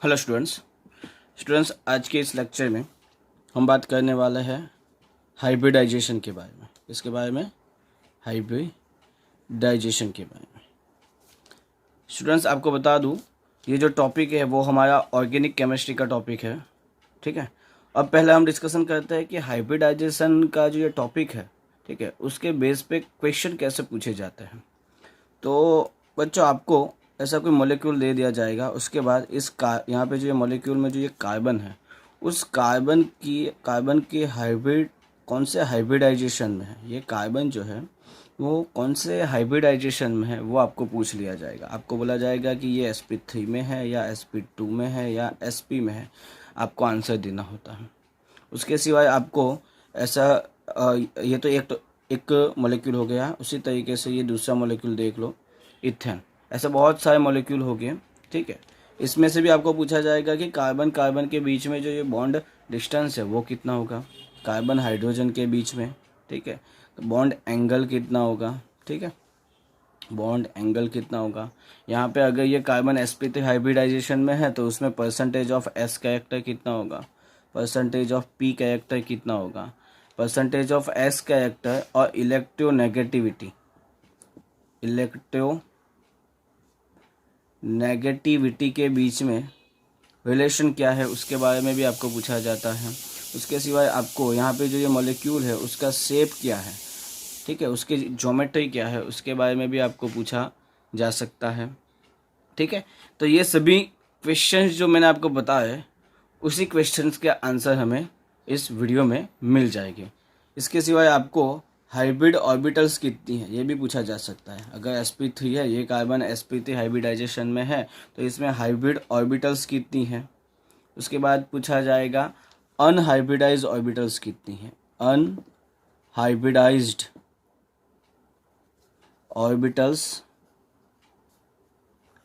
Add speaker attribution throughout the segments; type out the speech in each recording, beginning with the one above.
Speaker 1: Hello students आज के इस लेक्चर में हम बात करने वाले हैं हाइब्रिडाइजेशन के बारे में। इसके बारे में हाइब्रिडाइजेशन के बारे में स्टूडेंट्स आपको बता दूं, ये जो टॉपिक है वो हमारा ऑर्गेनिक केमिस्ट्री का टॉपिक है। ठीक है, अब पहले हम डिस्कशन करते हैं कि हाइब्रिडाइजेशन का जो ये टॉपिक है, ठीक है, उसके बेस पे क्वेश्चन कैसे पूछे जाते हैं। तो बच्चों आपको ऐसा कोई मॉलिक्यूल दे दिया जाएगा, उसके बाद यहाँ पे जो ये मॉलिक्यूल में जो ये कार्बन है, उस कार्बन की हाइब्रिड कौन से हाइब्रिडाइजेशन में है, ये कार्बन जो है वो कौन से हाइब्रिडाइजेशन में है वो आपको पूछ लिया जाएगा। आपको बोला जाएगा कि ये sp3 में है या sp2 में है या sp में है, आपको आंसर देना होता है। उसके सिवाय आपको ऐसा ये तो एक मॉलिक्यूल हो गया। उसी तरीके से ये दूसरा मॉलिक्यूल देख लो, इथेन। ऐसे बहुत सारे मॉलिक्यूल हो गए, ठीक है। इसमें से भी आपको पूछा जाएगा कि कार्बन कार्बन के बीच में जो ये बॉन्ड डिस्टेंस है वो कितना होगा, कार्बन हाइड्रोजन के बीच में, ठीक है, तो बॉन्ड एंगल कितना होगा, ठीक है, बॉन्ड एंगल कितना होगा। यहाँ पे अगर ये कार्बन sp3 हाइब्रिडाइजेशन में है तो उसमें परसेंटेज ऑफ s कैरेक्टर कितना होगा, परसेंटेज ऑफ p कैरेक्टर कितना होगा, परसेंटेज ऑफ s कैरेक्टर और इलेक्ट्रोनेगेटिविटी के बीच में रिलेशन क्या है उसके बारे में भी आपको पूछा जाता है। उसके सिवाय आपको यहाँ पे जो ये मॉलिक्यूल है उसका शेप क्या है, ठीक है, उसकी ज्योमेट्री क्या है उसके बारे में भी आपको पूछा जा सकता है। ठीक है, तो ये सभी क्वेश्चंस जो मैंने आपको बताए उसी क्वेश्चंस के आंसर हमें इस वीडियो में मिल जाएंगे। इसके सिवाय आपको हाइब्रिड ऑर्बिटल्स कितनी है ये भी पूछा जा सकता है। अगर sp3 है, ये कार्बन sp3 हाइब्रिडाइजेशन में है, तो इसमें हाइब्रिड ऑर्बिटल्स कितनी है। उसके बाद पूछा जाएगा अनहाइब्रिडाइज्ड ऑर्बिटल्स कितनी है, अनहाइब्रिडाइज्ड ऑर्बिटल्स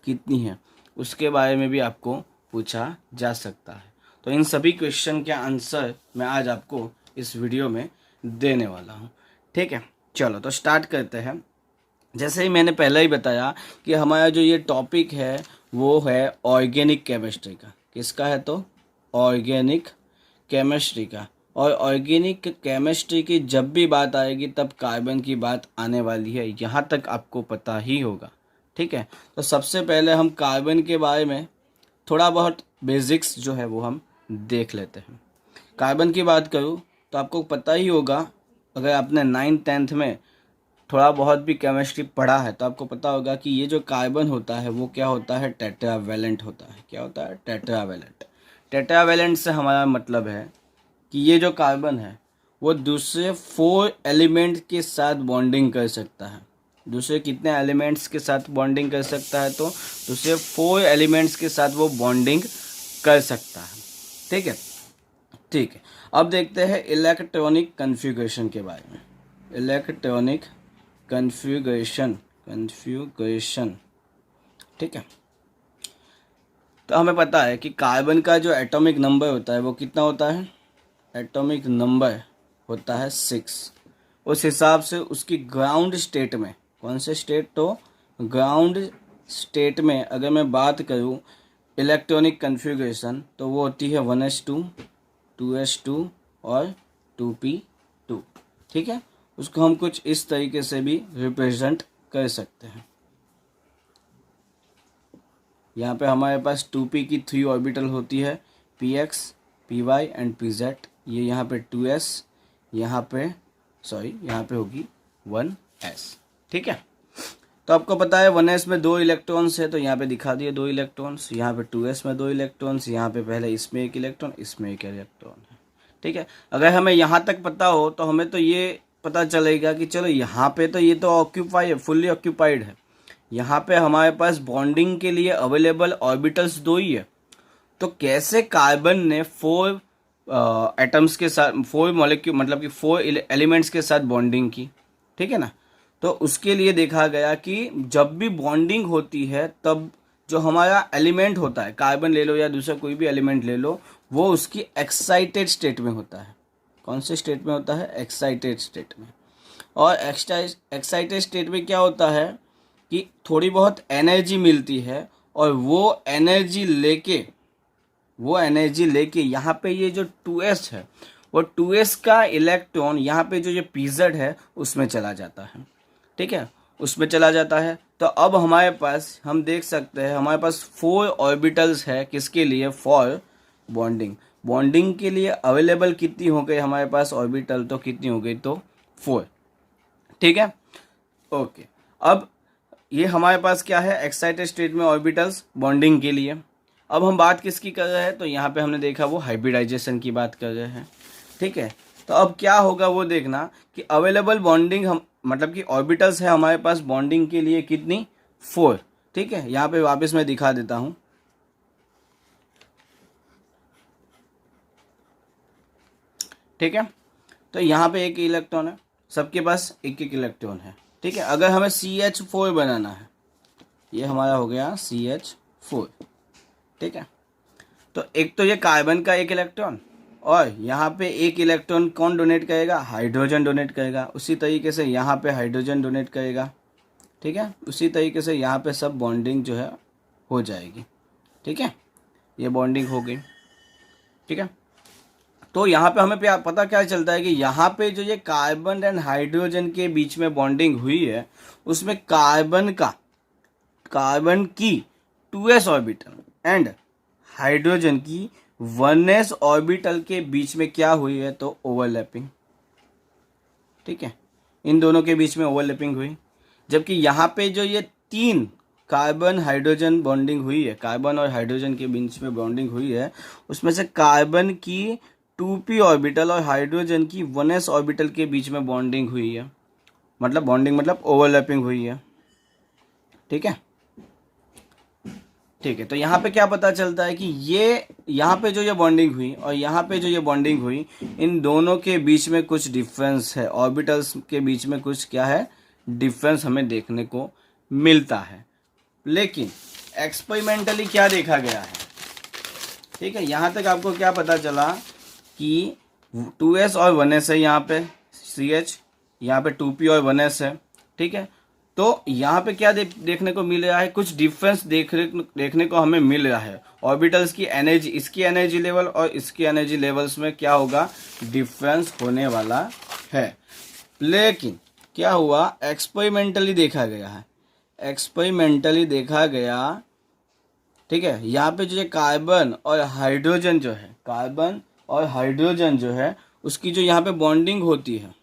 Speaker 1: कितनी है, उसके बारे में भी आपको पूछा जा सकता है। तो इन सभी क्वेश्चन के आंसर मैं आज आपको इस वीडियो में देने वाला हूँ। ठीक है, चलो तो स्टार्ट करते हैं। जैसे ही मैंने पहले ही बताया कि हमारा जो ये टॉपिक है वो है ऑर्गेनिक केमिस्ट्री का। किसका है? तो ऑर्गेनिक केमिस्ट्री का। और ऑर्गेनिक केमिस्ट्री की जब भी बात आएगी तब कार्बन की बात आने वाली है, यहाँ तक आपको पता ही होगा। ठीक है, तो सबसे पहले हम कार्बन के बारे में थोड़ा बहुत बेसिक्स जो है वो हम देख लेते हैं। कार्बन की बात करूँ तो आपको पता ही होगा, अगर आपने 9th-10th में थोड़ा बहुत भी केमिस्ट्री पढ़ा है तो आपको पता होगा कि ये जो कार्बन होता है वो क्या होता है, टेट्रावैलेंट होता है। क्या होता है? टेट्रावैलेंट। टेट्रावैलेंट से हमारा मतलब है कि ये जो कार्बन है वो दूसरे 4 एलिमेंट के साथ बॉन्डिंग कर सकता है। दूसरे कितने एलिमेंट्स के साथ बॉन्डिंग कर सकता है? तो दूसरे 4 एलिमेंट्स के साथ वो बॉन्डिंग कर सकता है। ठीक है, ठीक है। अब देखते हैं इलेक्ट्रॉनिक कन्फिगरेशन के बारे में। इलेक्ट्रॉनिक कन्फिगरेशन, ठीक है। तो हमें पता है कि कार्बन का जो एटॉमिक नंबर होता है वो कितना होता है? एटॉमिक नंबर होता है 6। उस हिसाब से उसकी ग्राउंड स्टेट में, कौन से स्टेट? तो ग्राउंड स्टेट में अगर मैं बात करूँ इलेक्ट्रॉनिक कन्फिगरेशन तो वो होती है 1s2, 2s2 और 2p2। ठीक है, उसको हम कुछ इस तरीके से भी रिप्रेजेंट कर सकते हैं। यहाँ पे हमारे पास 2p की 3 ऑर्बिटल होती है, px, py एंड pz। ये यहाँ पे 2s, यहाँ पे होगी 1s। ठीक है, तो आपको पता है 1s में 2 इलेक्ट्रॉन्स है, तो यहाँ पे दिखा दिए 2 इलेक्ट्रॉन्स। यहाँ पे 2s में 2 इलेक्ट्रॉन्स, यहाँ पे पहले इसमें 1 इलेक्ट्रॉन, इसमें 1 इलेक्ट्रॉन है। ठीक है, अगर हमें यहाँ तक पता हो तो हमें तो ये पता चलेगा कि चलो यहाँ पे तो ये तो ऑक्यूपाई है, फुल्ली ऑक्यूपाइड है। यहाँ पे हमारे पास बॉन्डिंग के लिए अवेलेबल ऑर्बिटल्स 2 ही है। तो कैसे कार्बन ने 4 एटम्स के साथ, 4 मॉलिक्यूल मतलब कि 4 एलिमेंट्स के साथ बॉन्डिंग की। ठीक है ना, तो उसके लिए देखा गया कि जब भी बॉन्डिंग होती है तब जो हमारा एलिमेंट होता है, कार्बन ले लो या दूसरा कोई भी एलिमेंट ले लो, वो उसकी एक्साइटेड स्टेट में होता है। कौन से स्टेट में होता है? एक्साइटेड स्टेट में। और एक्साइटेड स्टेट में क्या होता है कि थोड़ी बहुत एनर्जी मिलती है और वो एनर्जी लेके वो एनर्जी लेके यहाँ पे ये जो 2s है वो 2s का इलेक्ट्रॉन यहाँ पे जो ये pz है उसमें चला जाता है, ठीक है, उसमें चला जाता है। तो अब हमारे पास हम देख सकते हैं हमारे पास 4 ऑर्बिटल्स है, किसके लिए, फॉर बॉन्डिंग। बॉन्डिंग के लिए अवेलेबल कितनी हो गई हमारे पास ऑर्बिटल, तो कितनी हो गई, तो 4, ठीक है, ओके। अब ये हमारे पास क्या है, एक्साइटेड स्टेट में ऑर्बिटल्स बॉन्डिंग के लिए। अब हम बात किसकी कर रहे हैं, तो यहाँ पे हमने देखा वो हाइब्रिडाइजेशन की बात कर रहे हैं, ठीक है। तो अब क्या होगा वो देखना कि अवेलेबल बॉन्डिंग हम मतलब कि ऑर्बिटल्स है हमारे पास बॉन्डिंग के लिए कितनी, 4, ठीक है। यहाँ पे वापस मैं दिखा देता हूँ, ठीक है। तो यहाँ पे एक इलेक्ट्रॉन है, सबके पास एक एक इलेक्ट्रॉन है, ठीक है। अगर हमें CH4 बनाना है, ये हमारा हो गया CH4, ठीक है। तो एक तो ये कार्बन का एक इलेक्ट्रॉन और यहाँ पे एक इलेक्ट्रॉन कौन डोनेट करेगा, हाइड्रोजन डोनेट करेगा। उसी तरीके से यहाँ पे हाइड्रोजन डोनेट करेगा, ठीक है। उसी तरीके से यहाँ पे सब बॉन्डिंग जो है हो जाएगी, ठीक है। ये बॉन्डिंग हो गई, ठीक है। तो यहाँ पे हमें पता क्या चलता है कि यहाँ पे जो ये कार्बन एंड हाइड्रोजन के बीच में बॉन्डिंग हुई है उसमें कार्बन की 2s ऑर्बिटल एंड हाइड्रोजन की 1s ऑर्बिटल के बीच में क्या हुई है, तो ओवरलैपिंग, ठीक है। इन दोनों के बीच में ओवरलैपिंग हुई। जबकि यहाँ पे जो ये 3 कार्बन हाइड्रोजन बॉन्डिंग हुई है, कार्बन और हाइड्रोजन के बीच में बॉन्डिंग हुई है, उसमें से कार्बन की 2p ऑर्बिटल और हाइड्रोजन की 1s ऑर्बिटल के बीच में बॉन्डिंग हुई है, मतलब बॉन्डिंग मतलब ओवरलैपिंग हुई है, ठीक है, ठीक है। तो यहाँ पे क्या पता चलता है कि ये यहाँ पे जो ये बॉन्डिंग हुई और यहाँ पे जो ये बॉन्डिंग हुई, इन दोनों के बीच में कुछ डिफरेंस है, ऑर्बिटल्स के बीच में कुछ क्या है, डिफरेंस हमें देखने को मिलता है। लेकिन एक्सपेरिमेंटली क्या देखा गया है, ठीक है, यहाँ तक आपको क्या पता चला कि 2s और 1s है, यहाँ पे CH, यहाँ पे 2p और 1s है, ठीक है। तो यहाँ पे क्या देखने को मिल रहा है, कुछ डिफरेंस देखने को हमें मिल रहा है। ऑर्बिटल्स की एनर्जी, इसकी एनर्जी लेवल और इसकी एनर्जी लेवल्स में क्या होगा, डिफरेंस होने वाला है। लेकिन क्या हुआ, एक्सपेरिमेंटली देखा गया है, एक्सपेरिमेंटली देखा गया, ठीक है। यहाँ पे जो कार्बन और हाइड्रोजन जो है, कार्बन और हाइड्रोजन जो है उसकी जो यहाँ पे बॉन्डिंग होती है,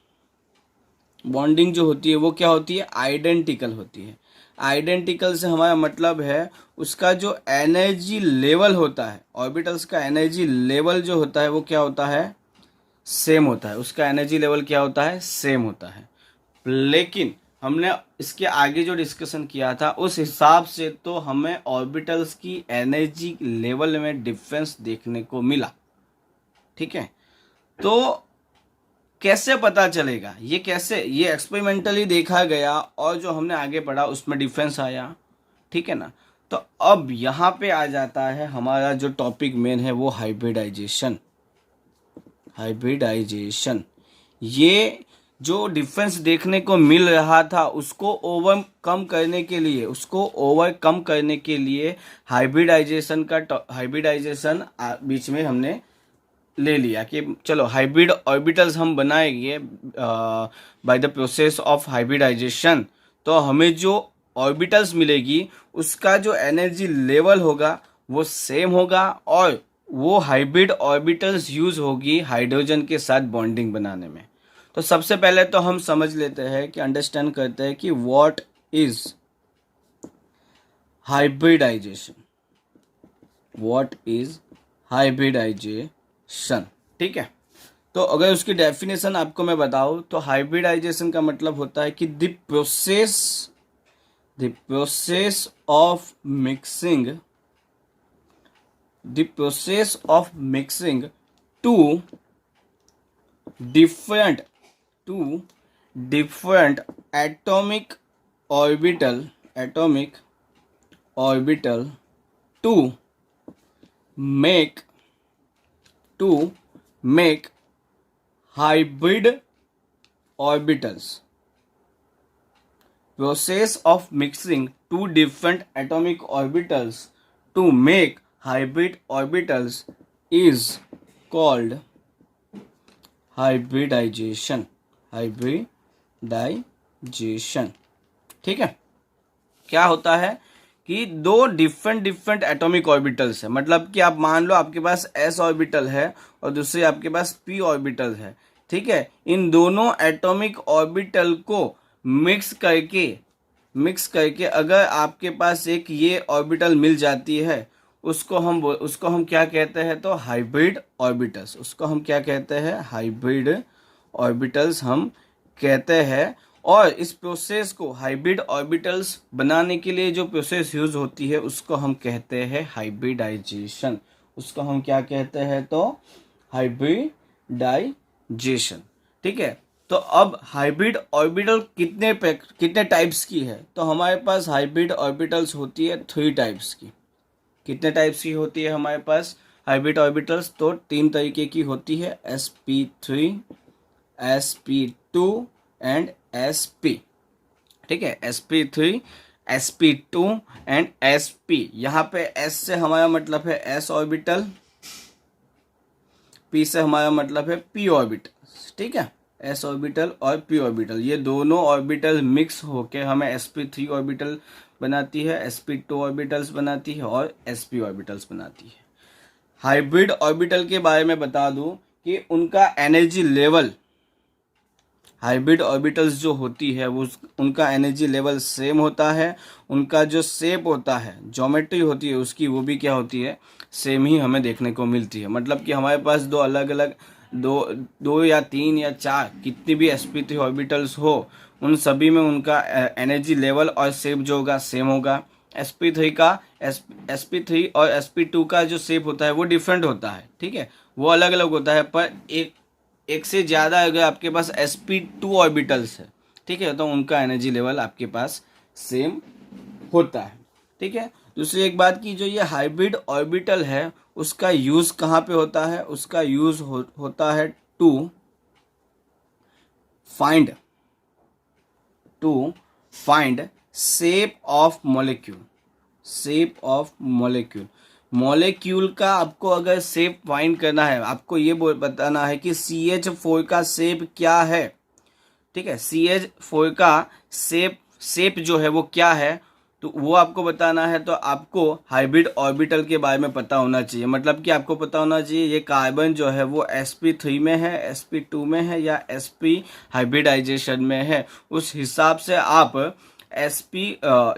Speaker 1: बॉन्डिंग जो होती है वो क्या होती है, आइडेंटिकल होती है। आइडेंटिकल से हमारा मतलब है उसका जो एनर्जी लेवल होता है, ऑर्बिटल्स का एनर्जी लेवल जो होता है वो क्या होता है, सेम होता है। उसका एनर्जी लेवल क्या होता है, सेम होता है। लेकिन हमने इसके आगे जो डिस्कशन किया था उस हिसाब से तो हमें ऑर्बिटल्स की एनर्जी लेवल में डिफरेंस देखने को मिला, ठीक है। तो कैसे पता चलेगा, ये कैसे, ये एक्सपेरिमेंटली देखा गया और जो हमने आगे पढ़ा उसमें डिफरेंस आया, ठीक है ना। तो अब यहाँ पे आ जाता है हमारा जो टॉपिक मेन है वो हाइब्रिडाइजेशन। हाइब्रिडाइजेशन, ये जो डिफरेंस देखने को मिल रहा था उसको ओवरकम करने के लिए, हाइब्रिडाइजेशन बीच में हमने ले लिया कि चलो हाइब्रिड ऑर्बिटल्स हम बनाएंगे by the process of hybridisation. तो हमें जो ऑर्बिटल्स मिलेगी उसका जो एनर्जी लेवल होगा वो सेम होगा और वो हाइब्रिड ऑर्बिटल्स यूज होगी हाइड्रोजन के साथ बॉन्डिंग बनाने में। तो सबसे पहले तो हम समझ लेते हैं कि अंडरस्टैंड करते हैं कि what is hybridisation, what is hybridisation, ठीक है। तो अगर उसकी डेफिनेशन आपको मैं बताऊं तो हाइब्रिडाइजेशन का मतलब होता है कि the process of mixing two different atomic orbital to make hybrid orbitals. Process of mixing two different atomic orbitals to make hybrid orbitals is called hybridisation. Hybridisation, ठीक है। क्या होता है कि दो डिफरेंट एटॉमिक ऑर्बिटल्स है, मतलब कि आप मान लो आपके पास s ऑर्बिटल है और दूसरे आपके पास p ऑर्बिटल है, ठीक है। इन दोनों एटॉमिक ऑर्बिटल को मिक्स करके अगर आपके पास एक ये ऑर्बिटल मिल जाती है, उसको हम क्या कहते हैं, तो हाइब्रिड ऑर्बिटल्स। उसको हम क्या कहते हैं, हाइब्रिड ऑर्बिटल्स हम कहते हैं। और इस प्रोसेस को, हाइब्रिड ऑर्बिटल्स बनाने के लिए जो प्रोसेस यूज होती है उसको हम कहते हैं हाइब्रिडाइजेशन। उसको हम क्या कहते हैं, तो हाइब्रिडाइजेशन, ठीक है। तो अब हाइब्रिड ऑर्बिटल कितने टाइप्स की है, तो हमारे पास हाइब्रिड ऑर्बिटल्स होती है 3 टाइप्स की। कितने टाइप्स की होती है हमारे पास हाइब्रिड ऑर्बिटल्स, तो 3 तरीके की होती है, sp3, sp2 एंड sp, ठीक है। sp3, sp2 and sp। यहाँ पे s से हमारा मतलब है s ऑर्बिटल, p से हमारा मतलब है p ऑर्बिटल, ठीक है। s ऑर्बिटल और p ऑर्बिटल, ये दोनों ऑर्बिटल मिक्स होके हमें sp3 ऑर्बिटल बनाती है, sp2 ऑर्बिटल्स बनाती है और sp ऑर्बिटल्स बनाती है। हाइब्रिड ऑर्बिटल के बारे में बता दूं कि उनका एनर्जी लेवल, हाइब्रिड ऑर्बिटल्स जो होती है वो उनका एनर्जी लेवल सेम होता है। उनका जो शेप होता है, ज्योमेट्री होती है उसकी, वो भी क्या होती है, सेम ही हमें देखने को मिलती है। मतलब कि हमारे पास दो अलग अलग दो या 3 या 4 कितनी भी sp3 ऑर्बिटल्स हो, उन सभी में उनका एनर्जी लेवल और शेप जो होगा सेम होगा। sp3 और sp2 का जो शेप होता है वो डिफरेंट होता है, ठीक है, वो अलग अलग होता है। पर एक से ज़्यादा अगर आपके पास sp2 ऑर्बिटल्स है, ठीक है, तो उनका एनर्जी लेवल आपके पास सेम होता है, ठीक है। दूसरी एक बात की, जो ये हाइब्रिड ऑर्बिटल है उसका यूज़ कहाँ पे होता है, उसका यूज़ होता है to find shape of molecule का आपको अगर शेप फाइंड करना है, आपको ये बताना है कि CH4 का शेप क्या है, ठीक है। CH4 का शेप जो है वो क्या है, तो वो आपको बताना है। तो आपको हाइब्रिड ऑर्बिटल के बारे में पता होना चाहिए, मतलब कि आपको पता होना चाहिए ये कार्बन जो है वो sp3 में है, sp2 में है या sp हाइब्रिडाइजेशन में है। उस हिसाब से आप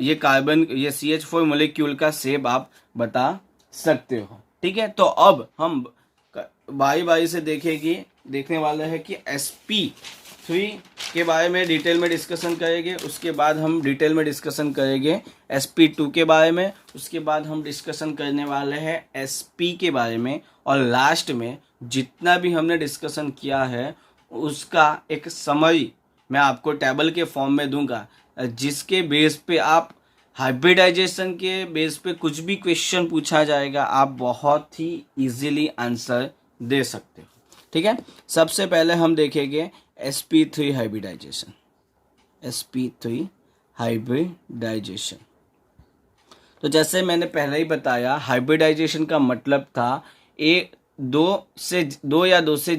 Speaker 1: ये कार्बन, ये CH4 मॉलिक्यूल का शेप आप बता सकते हो, ठीक है। तो अब हम बारी बारी से देखने वाले हैं कि sp3 के बारे में डिटेल में डिस्कशन करेंगे, उसके बाद हम डिटेल में डिस्कशन करेंगे sp2 के बारे में, उसके बाद हम डिस्कशन करने वाले हैं sp के बारे में, और लास्ट में जितना भी हमने डिस्कशन किया है उसका एक समरी मैं आपको टेबल के फॉर्म में दूंगा, जिसके बेस पे आप हाइब्रिडाइजेशन के बेस पे कुछ भी क्वेश्चन पूछा जाएगा आप बहुत ही इजीली आंसर दे सकते हो, ठीक है। सबसे पहले हम देखेंगे sp3 हाइब्रिडाइजेशन। तो जैसे मैंने पहले ही बताया, हाइब्रिडाइजेशन का मतलब था दो या दो से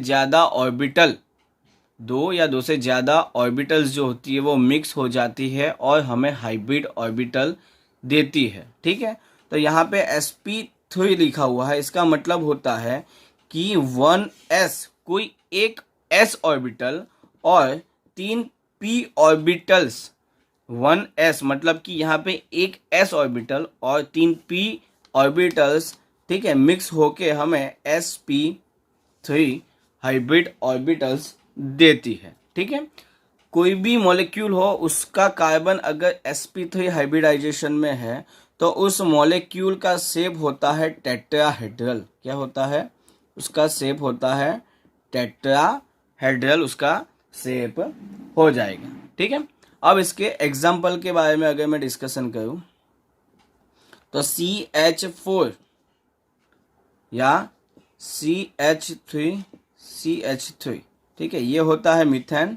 Speaker 1: ज़्यादा ऑर्बिटल्स जो होती है वो मिक्स हो जाती है और हमें हाइब्रिड ऑर्बिटल देती है, ठीक है। तो यहाँ पे sp3 लिखा हुआ है, इसका मतलब होता है कि 1s कोई एक s ऑर्बिटल और 3 p ऑर्बिटल्स, 1s मतलब कि यहाँ पे एक s ऑर्बिटल और 3 p ऑर्बिटल्स, ठीक है, मिक्स होके हमें sp3 हाइब्रिड ऑर्बिटल्स देती है, ठीक है। कोई भी मॉलिक्यूल हो, उसका कार्बन अगर sp3 हाइब्रिडाइजेशन में है तो उस मॉलिक्यूल का शेप होता है टेट्राहेड्रल। क्या होता है, उसका शेप होता है टेट्राहेड्रल, उसका शेप हो जाएगा, ठीक है। अब इसके एग्जाम्पल के बारे में अगर मैं डिस्कशन करूं तो CH4 या CH3, ठीक है, ये होता है मीथेन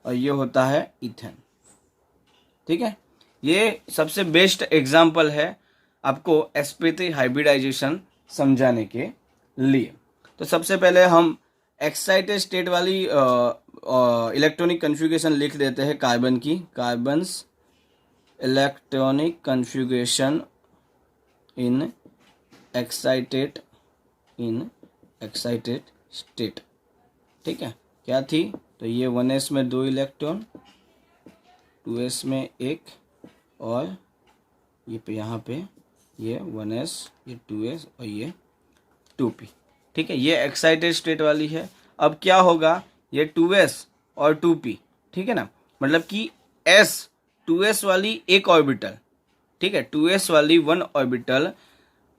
Speaker 1: और ये होता है इथेन, ठीक है। ये सबसे बेस्ट एग्जाम्पल है आपको sp3 हाइब्रिडाइजेशन समझाने के लिए। तो सबसे पहले हम एक्साइटेड स्टेट वाली इलेक्ट्रॉनिक कन्फिगरेशन लिख देते हैं कार्बन की। Carbons electronic configuration in excited state, ठीक है। क्या थी? तो ये 1s में 2 इलेक्ट्रॉन, 2s में 1, और ये पे यहाँ पे ये 1s, ये 2s और ये 2p, ठीक है। ये एक्साइटेड स्टेट वाली है। अब क्या होगा, ये 2s और 2p, ठीक है ना, मतलब कि s 2s वाली एक ऑर्बिटल, ठीक है, 2s वाली 1 ऑर्बिटल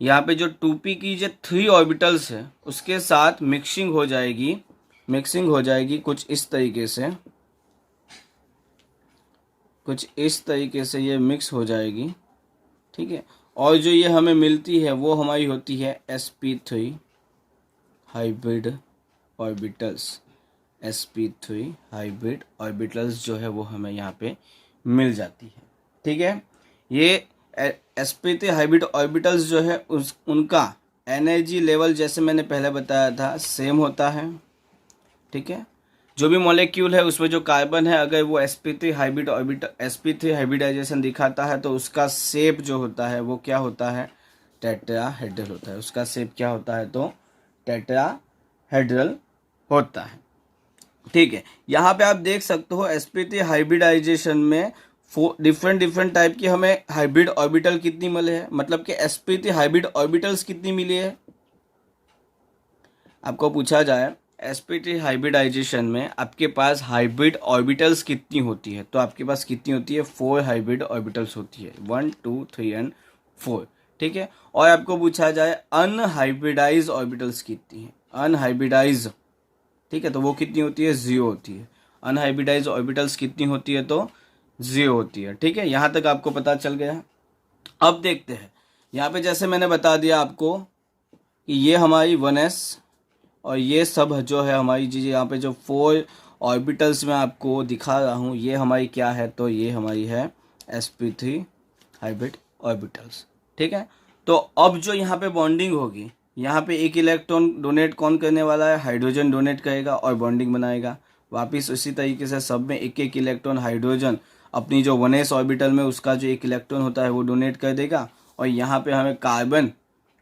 Speaker 1: यहाँ पे जो 2p की जो 3 ऑर्बिटल्स है उसके साथ मिक्सिंग हो जाएगी कुछ इस तरीके से, ये मिक्स हो जाएगी, ठीक है। और जो ये हमें मिलती है वो हमारी होती है sp3 हाइब्रिड ऑर्बिटल्स जो है वो हमें यहाँ पे मिल जाती है, ठीक है। ये sp3 हाइब्रिड ऑर्बिटल्स जो है उनका एनर्जी लेवल जैसे मैंने पहले बताया था सेम होता है, ठीक है। जो भी मॉलिक्यूल है उसमें जो कार्बन है, अगर वो sp3 हाइब्रिडाइजेशन दिखाता है तो उसका शेप जो होता है वो क्या होता है, टेट्राहेड्रल होता है। उसका शेप क्या होता है, तो टेट्राहेड्रल होता है, ठीक है। यहाँ पे आप देख सकते हो sp3 हाइब्रिडाइजेशन में डिफरेंट टाइप की हमें हाइब्रिड ऑर्बिटल कितनी मिले हैं, मतलब कि sp3 हाइब्रिड ऑर्बिटल्स कितनी मिली है। आपको पूछा जाए sp3 हाइब्रिडाइजेशन में आपके पास हाइब्रिड ऑर्बिटल्स कितनी होती है, तो आपके पास कितनी होती है, 4 हाइब्रिड ऑर्बिटल्स होती है, 1 2 3 एंड 4, ठीक है। और आपको पूछा जाए अनहाइब्रिडाइज ऑर्बिटल्स कितनी है, अनहाइब्रिडाइज, ठीक है, तो वो कितनी होती है, 0 होती है। अनहाइब्रिडाइज ऑर्बिटल्स कितनी होती है, तो 0 होती है, ठीक है। यहाँ तक आपको पता चल गया। अब देखते हैं, यहाँ पे जैसे मैंने बता दिया आपको कि ये हमारी 1s और ये सब जो है हमारी चीज़ें, यहाँ पे जो 4 ऑर्बिटल्स में आपको दिखा रहा हूँ ये हमारी क्या है, तो ये हमारी है sp3 हाइब्रिड ऑर्बिटल्स, ठीक है। तो अब जो यहाँ पे बॉन्डिंग होगी, यहाँ पे एक इलेक्ट्रॉन डोनेट कौन करने वाला है, हाइड्रोजन डोनेट करेगा और बॉन्डिंग बनाएगा। वापिस उसी तरीके से सब में एक एक इलेक्ट्रॉन हाइड्रोजन अपनी जो 1s ऑर्बिटल में उसका जो एक इलेक्ट्रॉन होता है वो डोनेट कर देगा, और यहाँ पे हमें कार्बन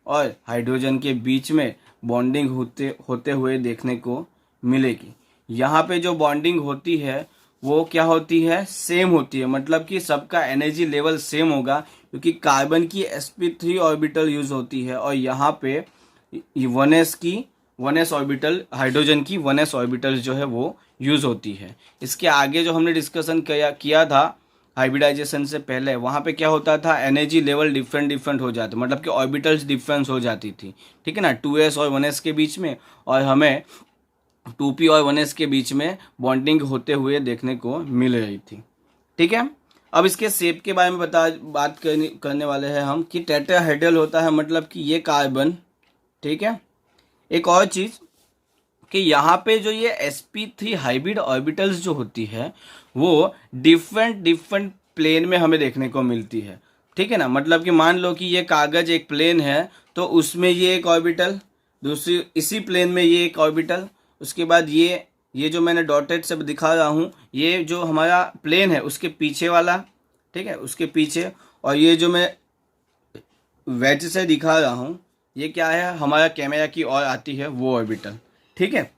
Speaker 1: और हाइड्रोजन के बीच में बॉन्डिंग होते हुए देखने को मिलेगी। यहाँ पे जो बॉन्डिंग होती है वो क्या होती है, सेम होती है, मतलब कि सबका एनर्जी लेवल सेम होगा, क्योंकि कार्बन की sp3 ऑर्बिटल यूज होती है और यहाँ पे 1s ऑर्बिटल, हाइड्रोजन की 1s ऑर्बिटल जो है वो यूज होती है। इसके आगे जो हमने डिस्कशन किया था हाइब्रिडाइजेशन से पहले, वहाँ पे क्या होता था, एनर्जी लेवल डिफरेंट हो जाते, मतलब कि ऑर्बिटल्स डिफरेंस हो जाती थी, ठीक है ना, 2s और 1s के बीच में, और हमें 2p और 1s के बीच में बॉन्डिंग होते हुए देखने को मिल रही थी, ठीक है। अब इसके शेप के बारे में बात करने वाले हैं हम कि टेट्राहेड्रल होता है, मतलब कि ये कार्बन, ठीक है। एक और चीज़ कि यहाँ पे जो ये sp3 हाइब्रिड ऑर्बिटल्स जो होती है वो डिफरेंट प्लेन में हमें देखने को मिलती है, ठीक है ना। मतलब कि मान लो कि ये कागज एक प्लेन है तो उसमें ये एक ऑर्बिटल, दूसरी इसी प्लेन में ये एक ऑर्बिटल, उसके बाद ये जो मैंने डॉटेड से दिखा रहा हूँ ये जो हमारा प्लेन है उसके पीछे वाला, ठीक है, उसके पीछे, और ये जो मैं वेज से दिखा रहा हूँ ये क्या है, हमारा कैमरा की ओर आती है वो ऑर्बिटल, ठीक है।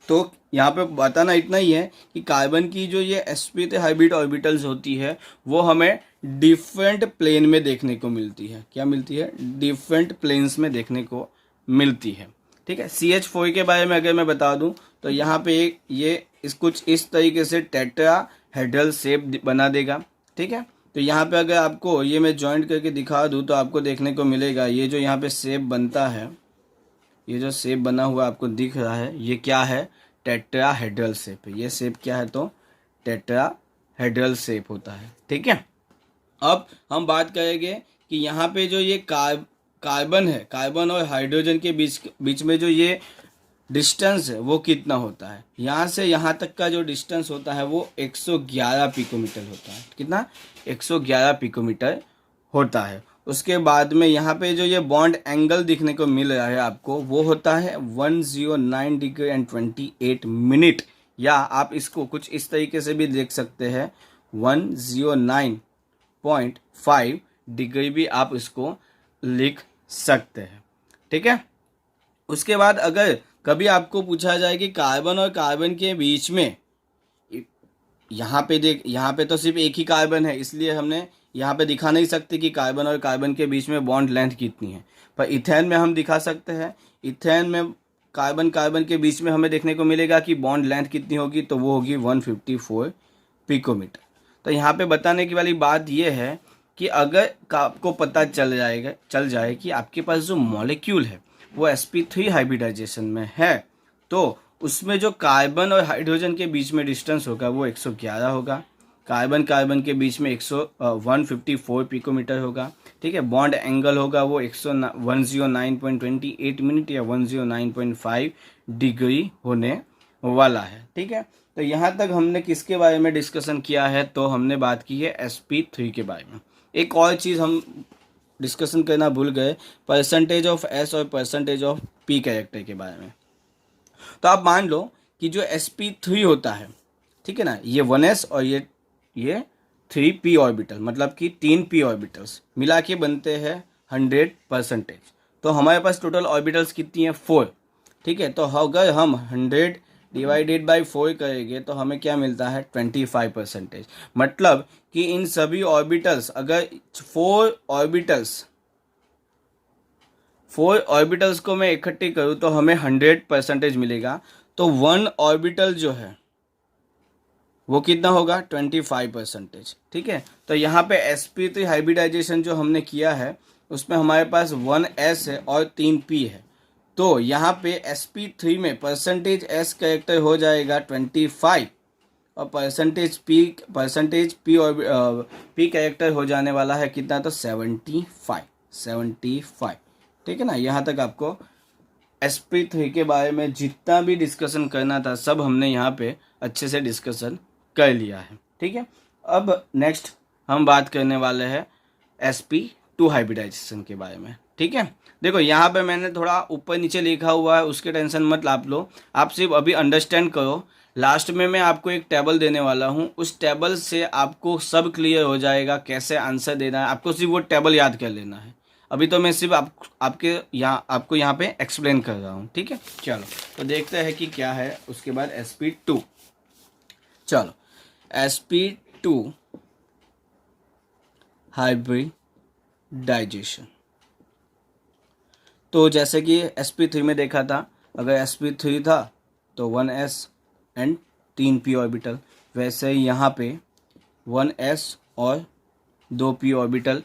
Speaker 1: तो यहाँ पे बताना इतना ही है कि कार्बन की जो ये sp3 हाइब्रिड ऑर्बिटल्स होती है वो हमें डिफरेंट प्लेन में देखने को मिलती है। क्या मिलती है, डिफरेंट प्लेन्स में देखने को मिलती है, ठीक है। CH4 के बारे में अगर मैं बता दूं तो यहाँ पे ये कुछ इस तरीके से टेट्राहेड्रल शेप बना देगा, ठीक है। तो यहाँ पे अगर आपको ये मैं जॉइंट करके दिखा दूँ तो आपको देखने को मिलेगा ये जो यहाँ पे शेप बनता है, ये जो शेप बना हुआ आपको दिख रहा है ये क्या है, टेट्राहेड्रल शेप है। ये शेप क्या है, तो टेट्राहेड्रल शेप होता है, ठीक है। अब हम बात करेंगे कि यहाँ पे जो ये कार्बन है, कार्बन और हाइड्रोजन के बीच में जो ये डिस्टेंस है वो कितना होता है। यहाँ से यहाँ तक का जो डिस्टेंस होता है वो 111 पिकोमीटर होता है। कितना, 111 पिकोमीटर होता है। उसके बाद में यहाँ पे जो ये बॉन्ड एंगल दिखने को मिल रहा है आपको, वो होता है 109 डिग्री एंड 28 मिनट, या आप इसको कुछ इस तरीके से भी देख सकते हैं, 109.5 डिग्री भी आप इसको लिख सकते हैं। ठीक है। उसके बाद अगर कभी आपको पूछा जाए कि कार्बन और कार्बन के बीच में, यहाँ पे तो सिर्फ एक ही कार्बन है, इसलिए हमने यहाँ पे दिखा नहीं सकते कि कार्बन और कार्बन के बीच में बॉन्ड लेंथ कितनी है, पर इथेन में हम दिखा सकते हैं। इथेन में कार्बन कार्बन के बीच में हमें देखने को मिलेगा कि बॉन्ड लेंथ कितनी होगी, तो वो होगी 154 पिकोमीटर। तो यहाँ पे बताने की वाली बात यह है कि अगर आपको पता चल जाए कि आपके पास जो मॉलिक्यूल है वो sp3 हाइब्रिडाइजेशन में है, तो उसमें जो कार्बन और हाइड्रोजन के बीच में डिस्टेंस होगा वो 111 होगा, कार्बन कार्बन के बीच में 154 पिकोमीटर होगा। ठीक है। बॉन्ड एंगल होगा वो 109.28 मिनट या 109.5 डिग्री होने वाला है। ठीक है। तो यहाँ तक हमने किसके बारे में डिस्कशन किया है, तो हमने बात की है sp3 के बारे में। एक और चीज़ हम डिस्कशन करना भूल गए, परसेंटेज ऑफ s और परसेंटेज ऑफ p कैरेक्टर के बारे में। तो आप मान लो कि जो sp3 होता है, ठीक है ना, ये 1s और ये 3p ऑर्बिटल, मतलब कि 3p ऑर्बिटल्स मिला के बनते हैं 100%। तो हमारे पास टोटल ऑर्बिटल्स कितनी है, 4। ठीक है। तो अगर हम 100 डिवाइडेड बाई 4 करेंगे तो हमें क्या मिलता है, 25%। मतलब कि इन सभी ऑर्बिटल्स, अगर 4 ऑर्बिटल्स को मैं इकट्ठी करूं तो हमें 100% मिलेगा। तो 1 ऑर्बिटल जो है वो कितना होगा, 25%। ठीक है। तो यहाँ पे sp3 हाइब्रिडाइजेशन जो हमने किया है उसमें हमारे पास 1s है और 3p है। तो यहाँ पे sp3 में परसेंटेज s कैरेक्टर हो जाएगा 25 और परसेंटेज p और p कैरेक्टर हो जाने वाला है कितना, तो 75। ठीक है ना। यहाँ तक आपको sp3 के बारे में जितना भी डिस्कशन करना था सब हमने यहाँ पे अच्छे से डिस्कशन कर लिया है। ठीक है। अब नेक्स्ट हम बात करने वाले हैं sp2 हाइब्रिडाइजेशन के बारे में। ठीक है। देखो यहाँ पे मैंने थोड़ा ऊपर नीचे लिखा हुआ है, उसके टेंशन मत आप लो, आप सिर्फ अभी अंडरस्टैंड करो। लास्ट में मैं आपको एक टेबल देने वाला हूँ, उस टेबल से आपको सब क्लियर हो जाएगा कैसे आंसर देना है, आपको सिर्फ वो टेबल याद कर लेना है। अभी तो मैं सिर्फ आपको यहाँ पे एक्सप्लेन कर रहा हूँ। ठीक है। चलो तो देखते हैं कि क्या है उसके बाद sp2। चलो sp2 हाइब्रिडाइजेशन, तो जैसे कि sp3 में देखा था, अगर sp3 था तो 1s एंड 3p ऑर्बिटल, वैसे ही यहाँ पे 1s और 2p ऑर्बिटल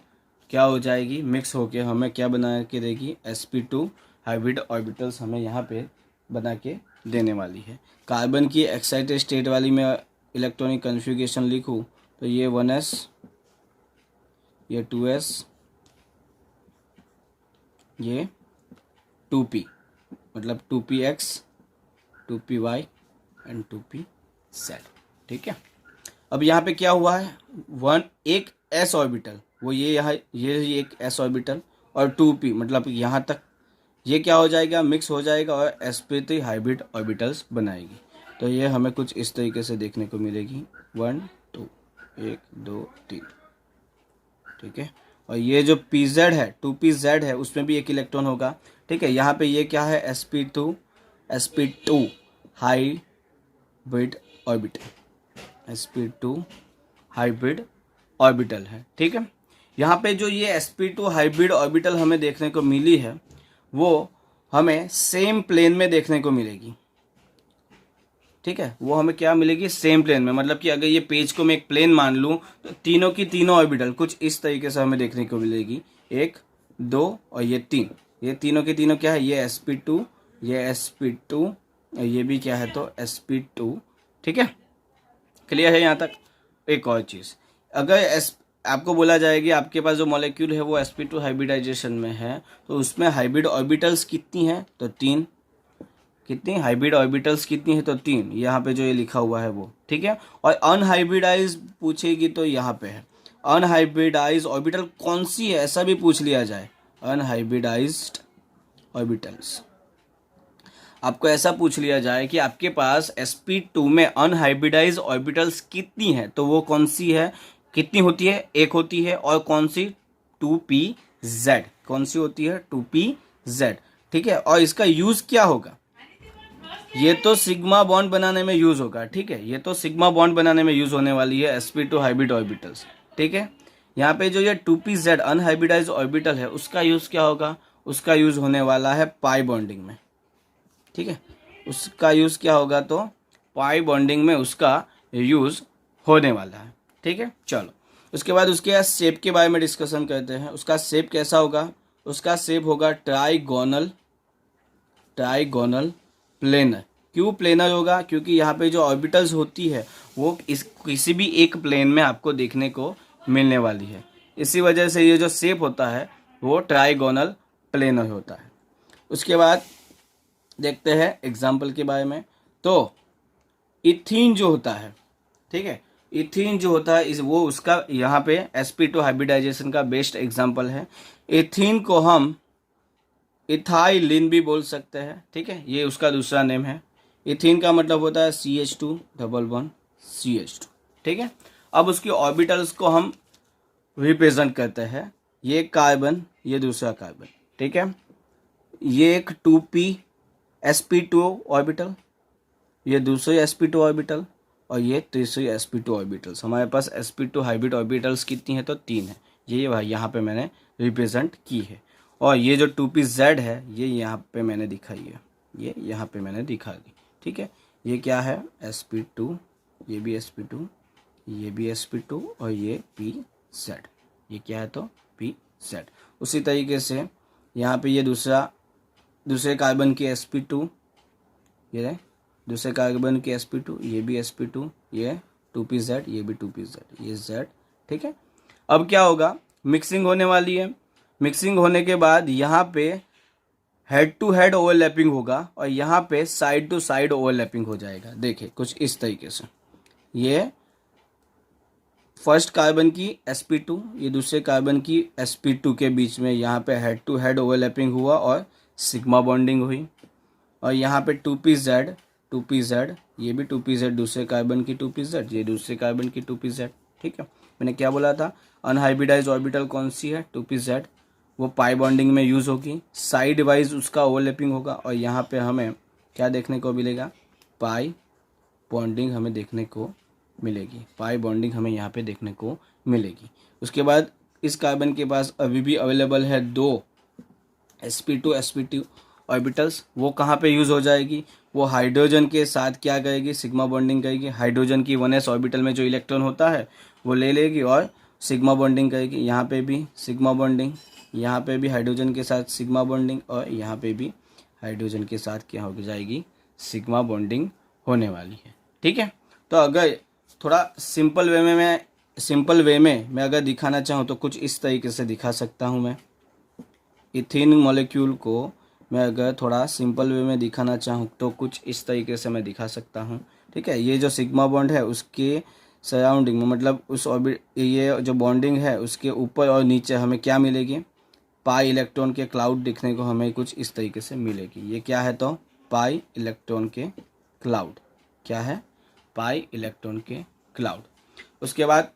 Speaker 1: क्या हो जाएगी, मिक्स होके हमें क्या बना के देगी, sp2 हाइब्रिड ऑर्बिटल्स हमें यहाँ पे बना के देने वाली है। कार्बन की एक्साइटेड स्टेट वाली में इलेक्ट्रॉनिक कन्फिग्रेशन लिखूँ तो ये 1s, ये 2s, ये 2p, मतलब 2px, 2py एंड 2pz। ठीक है। अब यहाँ पे क्या हुआ है, एक s ऑर्बिटल, वो ये यहाँ ये एक s ऑर्बिटल और 2p, मतलब यहाँ तक ये क्या हो जाएगा, मिक्स हो जाएगा और sp3 हाइब्रिड ऑर्बिटल्स बनाएगी। तो ये हमें कुछ इस तरीके से देखने को मिलेगी, 1 2 1 2 3। ठीक है। और ये जो pz है, 2pz है, उसमें भी एक इलेक्ट्रॉन होगा। ठीक है। यहाँ पे ये क्या है, sp2 hybrid orbital, sp2 hybrid orbital है। ठीक है। यहाँ पे जो ये sp2 हाइब्रिड ऑर्बिटल हमें देखने को मिली है वो हमें सेम प्लेन में देखने को मिलेगी। ठीक है। वो हमें क्या मिलेगी, सेम प्लेन में, मतलब कि अगर ये पेज को मैं एक प्लेन मान लूँ तो तीनों की तीनों ऑर्बिटल कुछ इस तरीके से हमें देखने को मिलेगी, 1 2 और ये 3। ये तीनों की तीनों क्या है, ये sp2, ये sp2 और ये भी क्या है, तो sp2। ठीक है। क्लियर है यहाँ तक। एक और चीज़, अगर आपको बोला जाएगी आपके पास जो मॉलिक्यूल है वो sp2 हाइब्रिडाइजेशन में है तो उसमें हाइब्रिड ऑर्बिटल्स कितनी है, तो 3। कितनी हाइब्रिड ऑर्बिटल्स कितनी है, तो 3। यहाँ पे जो ये लिखा हुआ है वो। ठीक है। और अनहाइब्रिडाइज पूछेगी तो यहाँ पे है, अनहाइब्रिडाइज ऑर्बिटल कौन सी है, ऐसा भी पूछ लिया जाए, अनहाइब्रिडाइज्ड ऑर्बिटल्स, आपको ऐसा पूछ लिया जाए कि आपके पास sp2 में अनहाइब्रिडाइज ऑर्बिटल्स कितनी है, तो वो कौन सी है, कितनी होती है, एक होती है, और कौन सी, 2pz, कौन सी होती है, 2pz, ठीक है। और इसका यूज क्या होगा, ये तो सिग्मा बॉन्ड बनाने में यूज होगा, ठीक है, ये तो सिग्मा बॉन्ड बनाने में यूज होने वाली है sp2 हाइब्रिड ऑर्बिटल्स, ठीक है। यहाँ पे जो ये 2pz अनहाइब्रिडाइज ऑर्बिटल है उसका यूज क्या होगा, उसका यूज होने वाला है पाई बॉन्डिंग में, ठीक है, उसका यूज़ क्या होगा, तो पाई बॉन्डिंग में उसका यूज़ होने वाला है, ठीक है। चलो उसके बाद उसके शेप के बारे में डिस्कशन करते हैं। उसका शेप कैसा होगा, उसका शेप होगा ट्राइगोनल, ट्राइगोनल प्लेनर। क्यों प्लेनर होगा, क्योंकि यहाँ पे जो ऑर्बिटल्स होती है वो इस किसी भी एक प्लेन में आपको देखने को मिलने वाली है, इसी वजह से ये जो शेप होता है वो ट्राइगोनल प्लेनर होता है। उसके बाद देखते हैं एग्जाम्पल के बारे में। तो इथीन जो होता है, ठीक है, इथीन जो होता है इस वो उसका यहाँ पे sp2 हाइब्रिडाइजेशन का बेस्ट एग्जाम्पल है। इथीन को हम इथाइलिन भी बोल सकते हैं, ठीक है, ये उसका दूसरा नेम है। इथीन का मतलब होता है CH2 डबल बॉन्ड CH2, ठीक है। अब उसकी ऑर्बिटल्स को हम रिप्रेजेंट करते हैं, ये कार्बन, ये दूसरा कार्बन, ठीक है, ये एक 2p sp2 ऑर्बिटल, ये दूसरी sp2 ऑर्बिटल, और ये तीसरी sp2 ऑर्बिटल्स। हमारे पास sp2 हाइब्रिड ऑर्बिटल्स कितनी है, तो 3 है, ये यहाँ पे मैंने रिप्रेजेंट की है। और ये जो 2pz है ये यहाँ पे मैंने दिखाई है, ये यहाँ पे मैंने दिखा दी, ठीक है। ये क्या है, sp2, ये भी sp2, ये भी sp2, और ये pz, ये क्या है, तो pz। उसी तरीके से यहाँ पे ये दूसरे कार्बन की sp2, ये रहे दूसरे कार्बन की sp2, ये भी sp2, ये 2pz, ये भी 2pz, ये z, ठीक है। अब क्या होगा, मिक्सिंग होने वाली है। मिक्सिंग होने के बाद यहाँ पे हेड टू हेड ओवरलैपिंग होगा और यहाँ पे साइड टू साइड ओवरलैपिंग हो जाएगा। देखिए कुछ इस तरीके से, ये फर्स्ट कार्बन की sp2, ये दूसरे कार्बन की sp2 के बीच में यहाँ पे हेड टू हेड ओवरलैपिंग हुआ और सिग्मा बॉन्डिंग हुई। और यहाँ पे 2pz, ये भी 2pz, दूसरे कार्बन की 2pz, ये दूसरे कार्बन की 2pz, ठीक है। मैंने क्या बोला था, अनहाइब्रिडाइज ऑर्बिटल कौन सी है, 2pz, वो पाई बॉन्डिंग में यूज़ होगी, साइड वाइज उसका ओवरलैपिंग होगा और यहाँ पे हमें क्या देखने को मिलेगा, पाई बॉन्डिंग हमें देखने को मिलेगी, पाई बॉन्डिंग हमें यहाँ पे देखने को मिलेगी। उसके बाद इस कार्बन के पास अभी भी अवेलेबल है 2 sp2 ऑर्बिटल्स, वो कहाँ पे यूज़ हो जाएगी, वो हाइड्रोजन के साथ क्या करेगी, सिग्मा बॉन्डिंग करेगी। हाइड्रोजन की 1s ऑर्बिटल में जो इलेक्ट्रॉन होता है वो ले लेगी और सिग्मा बॉन्डिंग करेगी। यहाँ पे भी सिग्मा बॉन्डिंग, यहाँ पे भी हाइड्रोजन के साथ सिग्मा बॉन्डिंग, और यहाँ पे भी हाइड्रोजन के साथ क्या हो जाएगी, सिग्मा बॉन्डिंग होने वाली है, ठीक है। तो अगर थोड़ा सिंपल वे में मैं अगर दिखाना चाहूँ तो कुछ इस तरीके से दिखा सकता हूँ। मैं इथीन मॉलिक्यूल को मैं अगर थोड़ा सिंपल वे में दिखाना चाहूँ तो कुछ इस तरीके से मैं दिखा सकता हूँ, ठीक है। ये जो सिग्मा बॉन्ड है उसके सराउंडिंग में, मतलब उस ऑर्बिट, ये जो बॉन्डिंग है उसके ऊपर और नीचे हमें क्या मिलेगी, पाई इलेक्ट्रॉन के क्लाउड दिखने को हमें कुछ इस तरीके से मिलेगी। ये क्या है, तो पाई इलेक्ट्रॉन के क्लाउड, क्या है, पाई इलेक्ट्रॉन के क्लाउड। उसके बाद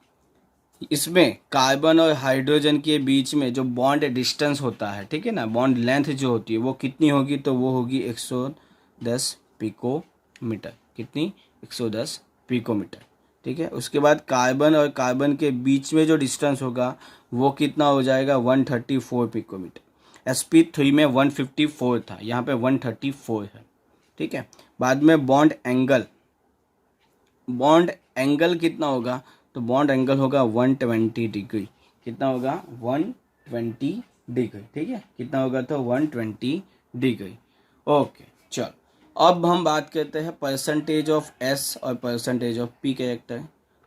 Speaker 1: इसमें कार्बन और हाइड्रोजन के बीच में जो बॉन्ड डिस्टेंस होता है, ठीक है ना, बॉन्ड लेंथ जो होती है वो कितनी होगी, तो वो होगी 110 पिकोमीटर। कितनी, 110 पिकोमीटर, ठीक है। उसके बाद कार्बन और कार्बन के बीच में जो डिस्टेंस होगा वो कितना हो जाएगा, 134 पिकोमीटर। sp3 में 154 था, यहाँ पे 134 है, ठीक है। बाद में बॉन्ड एंगल कितना होगा, तो बॉन्ड एंगल होगा 120 डिग्री। कितना होगा, 120 डिग्री, ठीक है। कितना होगा, तो 120 डिग्री। ओके चलो अब हम बात करते हैं परसेंटेज ऑफ s और परसेंटेज ऑफ p कैरेक्टर।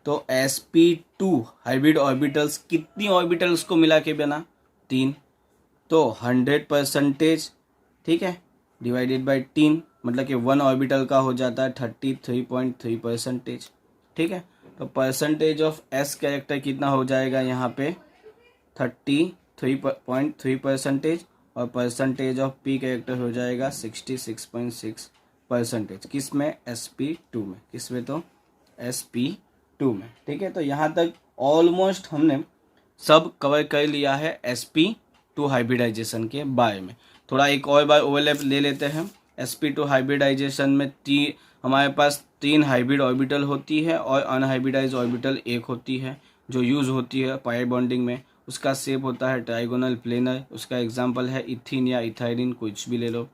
Speaker 1: तो sp2 हाइब्रिड ऑर्बिटल्स कितनी ऑर्बिटल्स को मिला के बना, 3, तो 100%, ठीक है, डिवाइडेड बाय 3, मतलब कि 1 ऑर्बिटल का हो जाता है 33.3%, ठीक है। तो परसेंटेज ऑफ एस कैरेक्टर कितना हो जाएगा यहाँ पे 33.3% और परसेंटेज ऑफ पी कैरेक्टर हो जाएगा 66.6%। किस में? sp2 में। किस में? तो sp2 में। ठीक है, तो यहाँ तक ऑलमोस्ट हमने सब कवर कर लिया है sp2 हाइब्रिडाइजेशन के बारे में। थोड़ा एक और बार ओवरलैप ले लेते हैं। sp2 हाइब्रिडाइजेशन में हमारे पास 3 हाइब्रिड ऑर्बिटल होती है और अनहाइब्रिडाइज ऑर्बिटल एक होती है जो यूज़ होती है पाई बॉन्डिंग में। उसका शेप होता है ट्राइगोनल प्लेनर। उसका एग्जांपल है इथीन या इथाइलिन, कुछ भी ले लो।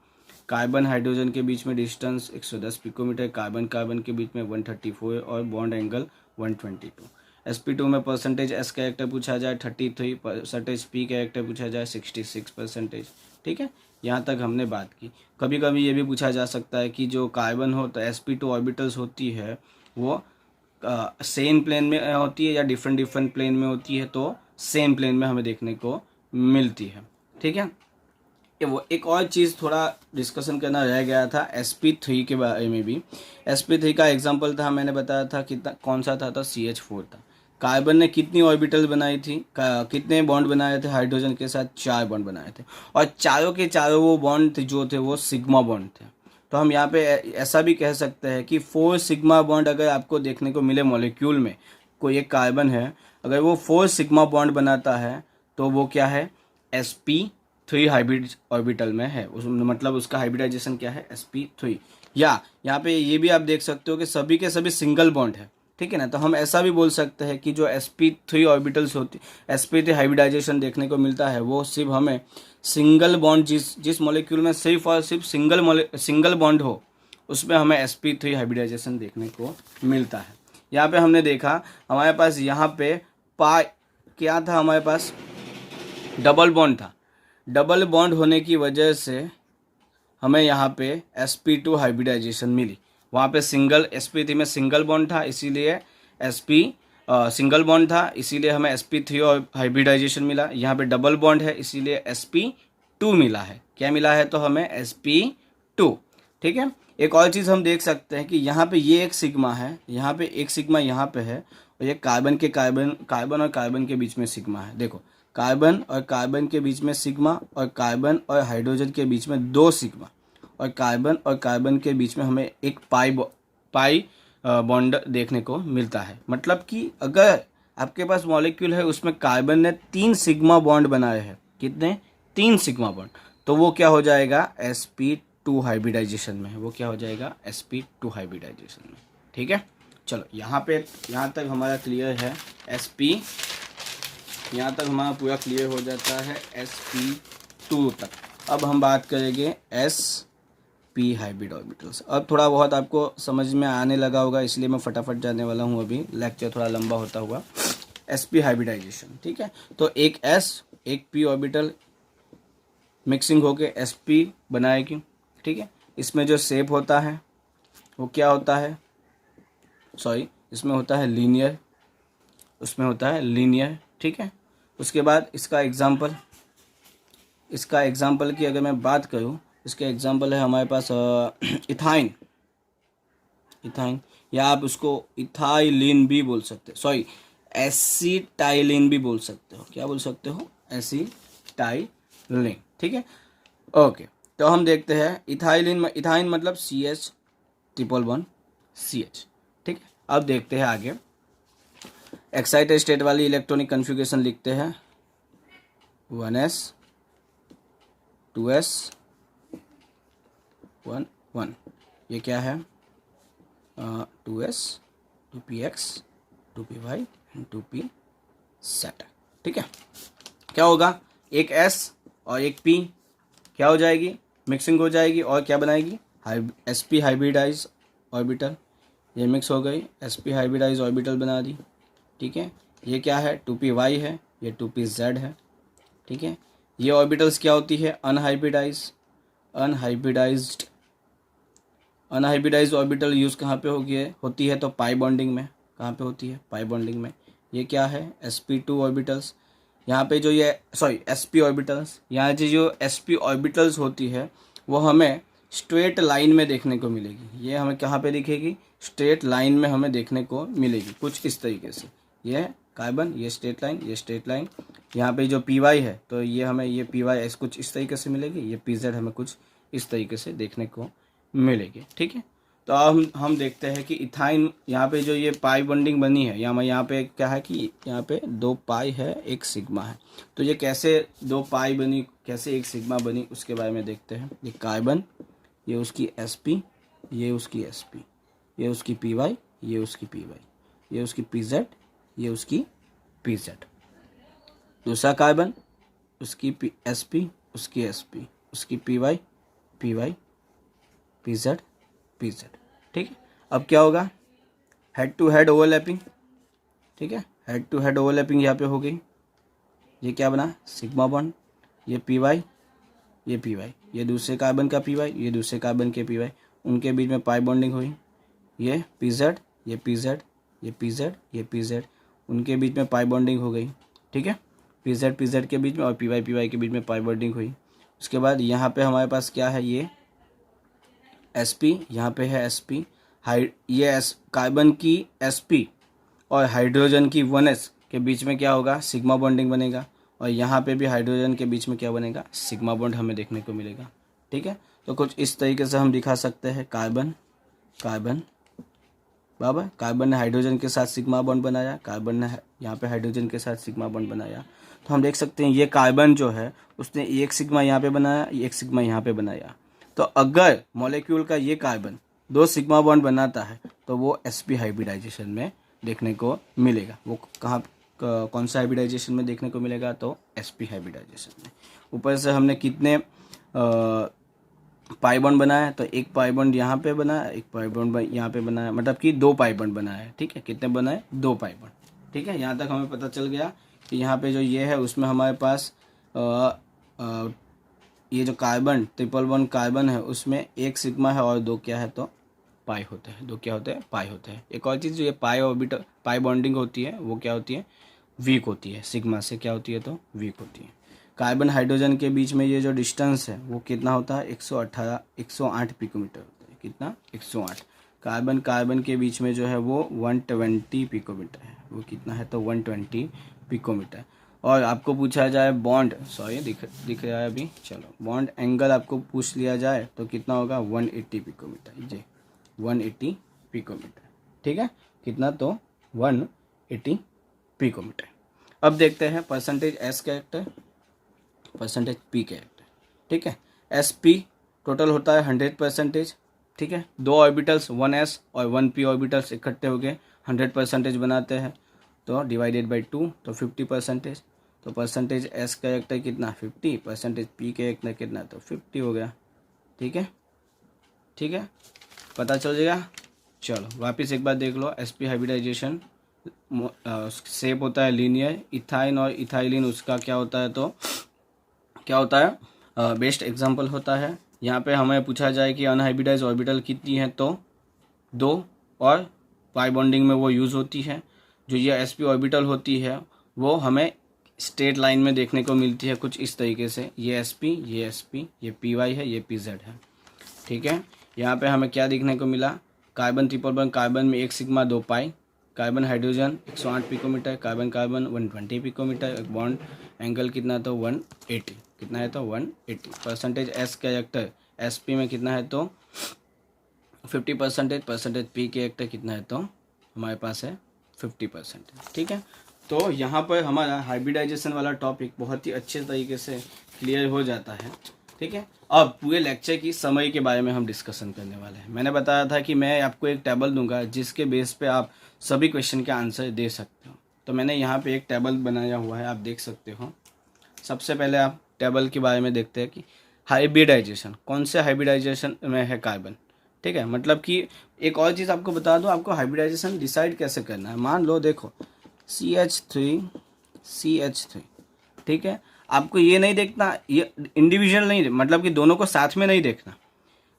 Speaker 1: कार्बन हाइड्रोजन के बीच में डिस्टेंस 110 पिकोमीटर, कार्बन कार्बन के बीच में 134 और बॉन्ड एंगल 122। sp2 में परसेंटेज एस कैरेक्टर पूछा जाए 33, परसेंटेज पी कैरेक्टर पूछा जाए 66%। ठीक है, यहाँ तक हमने बात की। कभी कभी ये भी पूछा जा सकता है कि जो कार्बन हो तो sp2 ऑर्बिटल्स होती है वो सेम प्लेन में होती है या डिफरेंट प्लेन में होती है, तो सेम प्लेन में हमें देखने को मिलती है। ठीक है, वो एक और चीज़ थोड़ा डिस्कशन करना रह गया था sp3 के बारे में भी। sp3 का एग्जांपल था, मैंने बताया था कितना, कौन सा था? तो CH4 था। कार्बन ने कितनी ऑर्बिटल बनाई थी, कितने बॉन्ड बनाए थे हाइड्रोजन के साथ? 4 बॉन्ड बनाए थे और चारों के चारों वो बॉन्ड जो थे वो सिग्मा बॉन्ड थे। तो हम यहाँ पे ऐसा भी कह सकते हैं कि 4 सिग्मा बॉन्ड अगर आपको देखने को मिले मॉलिक्यूल में, कोई एक कार्बन है अगर वो 4 सिग्मा बॉन्ड बनाता है तो वो क्या है? sp3 हाइब्रिड ऑर्बिटल में है। मतलब उसका हाइब्रिडाइजेशन क्या है? sp3। या यहाँ पे ये भी आप देख सकते हो कि सभी के सभी सिंगल बॉन्ड है। ठीक है ना, तो हम ऐसा भी बोल सकते हैं कि जो sp3 ऑर्बिटल्स होती, sp3 हाइब्रिडाइजेशन देखने को मिलता है वो सिर्फ हमें सिंगल बॉन्ड, जिस मॉलिक्यूल में सिर्फ और सिर्फ सिंगल बॉन्ड हो उसमें हमें sp3 हाइब्रिडाइजेशन देखने को मिलता है। यहाँ पे हमने देखा हमारे पास यहाँ पे क्या था? हमारे पास डबल बॉन्ड था। डबल बॉन्ड होने की वजह से हमें यहाँ पे sp2 हाइब्रिडाइजेशन मिली। वहाँ पे sp3 में सिंगल बॉन्ड था इसीलिए सिंगल बॉन्ड था इसीलिए हमें sp3 और हाइब्रिडाइजेशन मिला। यहाँ पे डबल बॉन्ड है इसीलिए sp2 मिला है। क्या मिला है? तो हमें sp2। ठीक है, एक और चीज़ हम देख सकते हैं कि यहाँ पे ये एक सिग्मा है, यहाँ पे एक सिग्मा यहाँ पे है और ये कार्बन और कार्बन के बीच में सिग्मा है। देखो, कार्बन और कार्बन के बीच में सिग्मा और कार्बन और हाइड्रोजन के बीच में 2 सिग्मा और कार्बन के बीच में हमें एक पाई बॉन्ड देखने को मिलता है। मतलब कि अगर आपके पास मॉलिक्यूल है उसमें कार्बन ने 3 सिग्मा बॉन्ड बनाए हैं, कितने? 3 सिग्मा बॉन्ड, तो वो क्या हो जाएगा? sp2 हाइब्रिडाइजेशन में। वो क्या हो जाएगा? sp2 हाइब्रिडाइजेशन में। ठीक है, चलो यहाँ तक हमारा क्लियर है यहाँ तक हमारा पूरा क्लियर हो जाता है sp2 तक। अब हम बात करेंगे sp हाइब्रिड ऑर्बिटल्स। अब थोड़ा बहुत आपको समझ में आने लगा होगा इसलिए मैं फटाफट जाने वाला हूँ, अभी लेक्चर थोड़ा लंबा होता हुआ। sp हाइब्रिडाइजेशन, ठीक है, तो एक s एक p ऑर्बिटल मिक्सिंग होके sp बनाएगी। ठीक है, इसमें जो शेप होता है वो क्या होता है? इसमें होता है लीनियर, ठीक है। उसके बाद इसका एग्जाम्पल की अगर मैं बात करूँ, इसका एग्जाम्पल है हमारे पास इथाइन, या आप उसको इथाइलिन भी बोल सकते हो, एसिटाइलिन भी बोल सकते हो। क्या बोल सकते हो? एसिटाइलिन। ठीक है, ओके। तो हम देखते हैं इथाइन मतलब CH। ठीक है, अब देखते हैं आगे। एक्साइटेड स्टेट वाली इलेक्ट्रॉनिक कन्फिगरेशन लिखते हैं 1s 2s 1 1। ये क्या है? 2s 2px 2py 2pz। ठीक है, क्या होगा? एक s और एक p क्या हो जाएगी? मिक्सिंग हो जाएगी और क्या बनाएगी? sp hybridise orbital. ये मिक्स हो गई, sp हाइब्रिडाइज ऑर्बिटल बना दी। ठीक है, ये क्या है? 2py है, ये 2pz है। ठीक है, ये ऑर्बिटल्स क्या होती है? अनहाइब्रिडाइज्ड ऑर्बिटल यूज़ कहाँ पे होती है? तो पाई बॉन्डिंग में। कहाँ पे होती है? पाई बॉन्डिंग में। ये क्या है? sp2 orbitals. यहाँ पे जो ये sp ऑर्बिटल्स, यहाँ जो sp ऑर्बिटल्स होती है वो हमें स्ट्रेट लाइन में देखने को मिलेगी। ये हमें कहाँ पे दिखेगी? स्ट्रेट लाइन में हमें देखने को मिलेगी कुछ इस तरीके से। ये है कार्बन, ये स्ट्रेट लाइन, ये स्ट्रेट लाइन। यहाँ पे जो पी वाई है तो ये हमें ये पी वाई कुछ इस तरीके से मिलेगी, ये पी जेड हमें कुछ इस तरीके से देखने को मिलेगी। ठीक है, तो अब हम देखते हैं कि इथाइन, यहाँ पे जो ये पाई बॉन्डिंग बनी है, यहाँ पे क्या है कि यहाँ पे 2 पाई है, 1 सिग्मा है। तो ये कैसे 2 पाई बनी, कैसे 1 सिग्मा बनी, उसके बारे में देखते हैं। ये कार्बन, ये उसकी sp, ये उसकी sp, ये उसकी py, ये उसकी py, ये उसकी pz, ये उसकी pz। दूसरा कार्बन, उसकी sp, उसकी sp, उसकी py, py, pz, pz। ठीक है, अब क्या होगा? Head to head overlapping. ठीक है, हेड टू हेड ओवरलैपिंग यहाँ पे हो गई। ये क्या बना? Sigma bond. ये py, ये py, ये दूसरे कार्बन का py, ये दूसरे कार्बन के py, उनके बीच में पाई बॉन्डिंग हुई। ये pz, ये pz, ये pz, ये pz, उनके बीच में पाई बॉन्डिंग हो गई। ठीक है, pz pz के बीच में और py py के बीच में पाई बॉन्डिंग हुई। उसके बाद यहाँ पे हमारे पास क्या है? ये sp, यहाँ पे है sp, ये कार्बन की sp और हाइड्रोजन की 1s के बीच में क्या होगा? सिग्मा बॉन्डिंग बनेगा। और यहाँ पे भी हाइड्रोजन के बीच में क्या बनेगा? सिग्मा बॉन्ड हमें देखने को मिलेगा। ठीक है, तो कुछ इस तरीके से हम दिखा सकते हैं। कार्बन कार्बन बराबर, कार्बन ने हाइड्रोजन के साथ सिग्मा बॉन्ड बनाया, कार्बन ने यहाँ पे हाइड्रोजन के साथ सिग्मा बॉन्ड बनाया। तो हम देख सकते हैं ये कार्बन जो है उसने 1 सिग्मा यहाँ पे बनाया, 1 सिग्मा यहाँ पे बनाया। तो अगर मॉलिक्यूल का ये कार्बन 2 सिग्मा बॉन्ड बनाता है तो वो sp हाइब्रिडाइजेशन में देखने को मिलेगा। वो कहाँ, कौन सा हाइब्रिडाइजेशन में देखने को मिलेगा? तो sp हाइब्रिडाइजेशन में। ऊपर से हमने कितने पाई बॉन्ड बनाया? तो 1 पाई बॉन्ड यहाँ पे बनाया, 1 पाई बॉन्ड यहाँ पे बनाया, मतलब कि 2 पाई बॉन्ड बनाया है। ठीक है, कितने बनाए? 2 पाई बॉन्ड। ठीक है, यहाँ तक हमें पता चल गया कि यहाँ पे जो ये है उसमें हमारे पास ये जो कार्बन ट्रिपल बॉन्ड कार्बन है उसमें 1 सिग्मा है और 2 क्या है? तो पाई होते हैं। 2 क्या होते हैं? पाई होते हैं। एक और चीज़, जो ये पाई ऑर्बिटल पाई बॉन्डिंग होती है वो क्या होती है? वीक होती है। सिग्मा से क्या होती है? तो वीक होती है। कार्बन हाइड्रोजन के बीच में ये जो डिस्टेंस है वो कितना होता है? 108 पिकोमीटर होता है। कितना? 108। कार्बन के बीच में जो है वो 120 पिकोमीटर है। वो कितना है? तो 120 पिकोमीटर। और आपको पूछा जाए बॉन्ड, सॉरी दिख रहा है अभी, चलो बॉन्ड एंगल आपको पूछ लिया जाए तो कितना होगा? 180 पिकोमीटर। जी 180 पिकोमीटर। ठीक है, कितना? तो 180 पिकोमीटर। अब देखते हैं percentage s character, percentage p character. ठीक है, sp टोटल होता है 100%। ठीक है, 2 ऑर्बिटल्स 1s और 1p ऑर्बिटल्स इकट्ठे हो गए 100% बनाते हैं। तो डिवाइडेड बाई 2 तो 50%। तो परसेंटेज s कैरेक्टर कितना? 50। परसेंटेज p कैरेक्टर कितना? तो 50 हो गया। ठीक है, ठीक है, पता चल जाएगा। चलो वापस एक बार देख लो। sp हाइब्रिडाइजेशन शेप होता है लीनियर। इथाइन और इथाइलिन उसका क्या होता है? तो क्या होता है? बेस्ट एग्जांपल होता है। यहाँ पे हमें पूछा जाए कि अनहाइब्रिडाइज ऑर्बिटल कितनी है? तो 2, और पाई बॉन्डिंग में वो यूज़ होती है। जो ये sp ऑर्बिटल होती है वो हमें स्ट्रेट लाइन में देखने को मिलती है कुछ इस तरीके से। ये sp, ये sp, ये py है, ये pz है। ठीक है, यहाँ पे हमें क्या देखने को मिला? कार्बन ट्रिपल बॉन्ड कार्बन में 1 sigma 2 pi, carbon hydrogen 108 picometre, carbon carbon 120 picometre. एक बॉन्ड एंगल कितना? तो 180। कितना है? तो 180। परसेंटेज s कैरेक्टर sp में कितना है? तो 50%। परसेंटेज p कैरेक्टर कितना है? तो हमारे पास है 50%। ठीक है, तो यहाँ पर हमारा हाइब्रिडाइजेशन वाला टॉपिक बहुत ही अच्छे तरीके से क्लियर हो जाता है। ठीक है, अब पूरे लेक्चर की समरी के बारे में हम डिस्कशन करने वाले हैं। मैंने बताया था कि मैं आपको एक टेबल दूंगा जिसके बेस पे आप सभी क्वेश्चन के आंसर दे सकते हो। तो मैंने यहाँ पे एक टेबल बनाया हुआ है, आप देख सकते हो। सबसे पहले आप टेबल के बारे में देखते हैं कि हाइब्रिडाइजेशन कौन से हाइब्रिडाइजेशन में है कार्बन। ठीक है, मतलब कि एक और चीज़ आपको बता दूँ, आपको हाइब्रिडाइजेशन डिसाइड कैसे करना है। मान लो देखो CH3 CH3, ठीक है, आपको ये नहीं देखना, ये इंडिविजुअल नहीं, मतलब कि दोनों को साथ में नहीं देखना।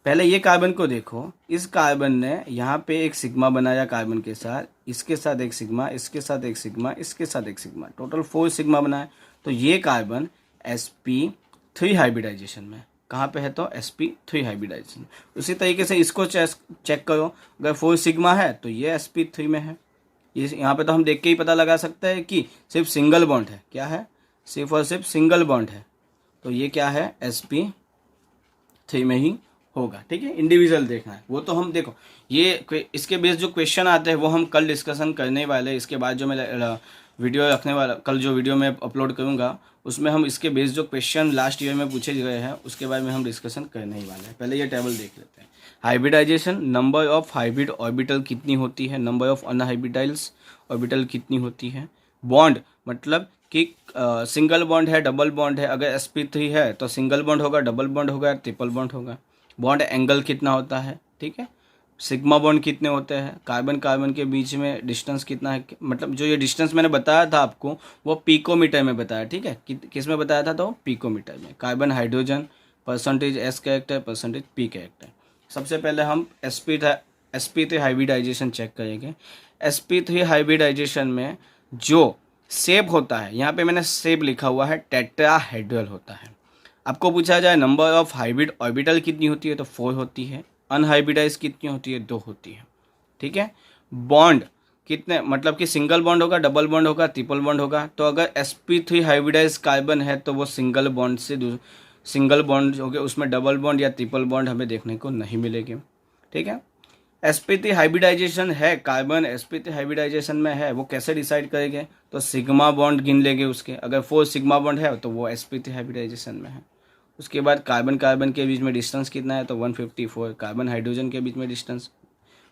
Speaker 1: पहले ये कार्बन को देखो, इस कार्बन ने यहाँ पे 1 सिग्मा बनाया कार्बन के साथ, इसके साथ 1 सिग्मा, इसके साथ 1 सिग्मा, इसके साथ 1 सिग्मा, टोटल 4 सिग्मा बनाया। तो ये कार्बन sp3 हाइब्रिडाइजेशन में, कहाँ पे है तो sp3 हाइब्रिडाइजेशन। उसी तरीके से इसको चेक करो, अगर 4 सिग्मा है तो ये sp3 में है। ये यहाँ पे तो हम देख के ही पता लगा सकते हैं कि सिर्फ सिंगल बॉन्ड है, क्या है, सिर्फ और सिर्फ सिंगल बॉन्ड है, तो ये क्या है sp3 में ही होगा। ठीक है, इंडिविजुअल देखना है वो तो हम देखो, ये इसके बेस जो क्वेश्चन आते हैं वो हम कल डिस्कशन करने वाले हैं। इसके बाद जो मैं वीडियो रखने वाला, कल जो वीडियो मैं अपलोड करूँगा उसमें हम इसके बेस जो क्वेश्चन लास्ट ईयर में पूछे गए हैं उसके बारे में हम डिस्कशन करने ही वाले हैं। पहले ये टेबल देख लेते हैं। Hybridization, number of hybrid orbital कितनी होती है, नंबर ऑफ अनहाइब्रिडाइल्स ऑर्बिटल कितनी होती है। बॉन्ड मतलब कि सिंगल बॉन्ड है, डबल बॉन्ड है, अगर sp3 है तो सिंगल बॉन्ड होगा, डबल बॉन्ड होगा, ट्रिपल बॉन्ड होगा। बॉन्ड एंगल कितना होता है, ठीक है, सिग्मा बॉन्ड कितने होते हैं, कार्बन कार्बन के बीच में डिस्टेंस कितना है, मतलब जो ये डिस्टेंस मैंने बताया था आपको वो पिकोमीटर में बताया। ठीक है, किस में बताया था तो पिकोमीटर में। Carbon hydrogen, percentage s character, percentage p character. सबसे पहले हम sp3 हाइब्रिडाइजेशन चेक करेंगे। sp3 हाइब्रिडाइजेशन में जो शेप होता है, यहाँ पे मैंने शेप लिखा हुआ है, टेट्राहेड्रल होता है। आपको पूछा जाए नंबर ऑफ हाइब्रिड ऑर्बिटल कितनी होती है तो 4 होती है। अनहाइब्रिडाइज कितनी होती है, 2 होती है। ठीक है, बॉन्ड कितने, मतलब कि सिंगल बॉन्ड होगा, डबल बॉन्ड होगा, ट्रिपल बॉन्ड होगा। तो अगर sp3 हाइब्रिडाइज कार्बन है तो वो सिंगल बॉन्ड से सिंगल बॉन्ड हो गए, उसमें डबल बॉन्ड या ट्रिपल बॉन्ड हमें देखने को नहीं मिलेंगे। ठीक है, sp3 हाइब्रिडाइजेशन है, कार्बन sp3 हाइब्रिडाइजेशन में है, वो कैसे डिसाइड करेंगे तो सिग्मा बॉन्ड गिन लेंगे उसके, अगर 4 सिग्मा बॉन्ड है तो वो sp3 हाइब्रिडाइजेशन में है। उसके बाद कार्बन कार्बन के बीच में डिस्टेंस कितना है तो 154, कार्बन हाइड्रोजन के बीच में distance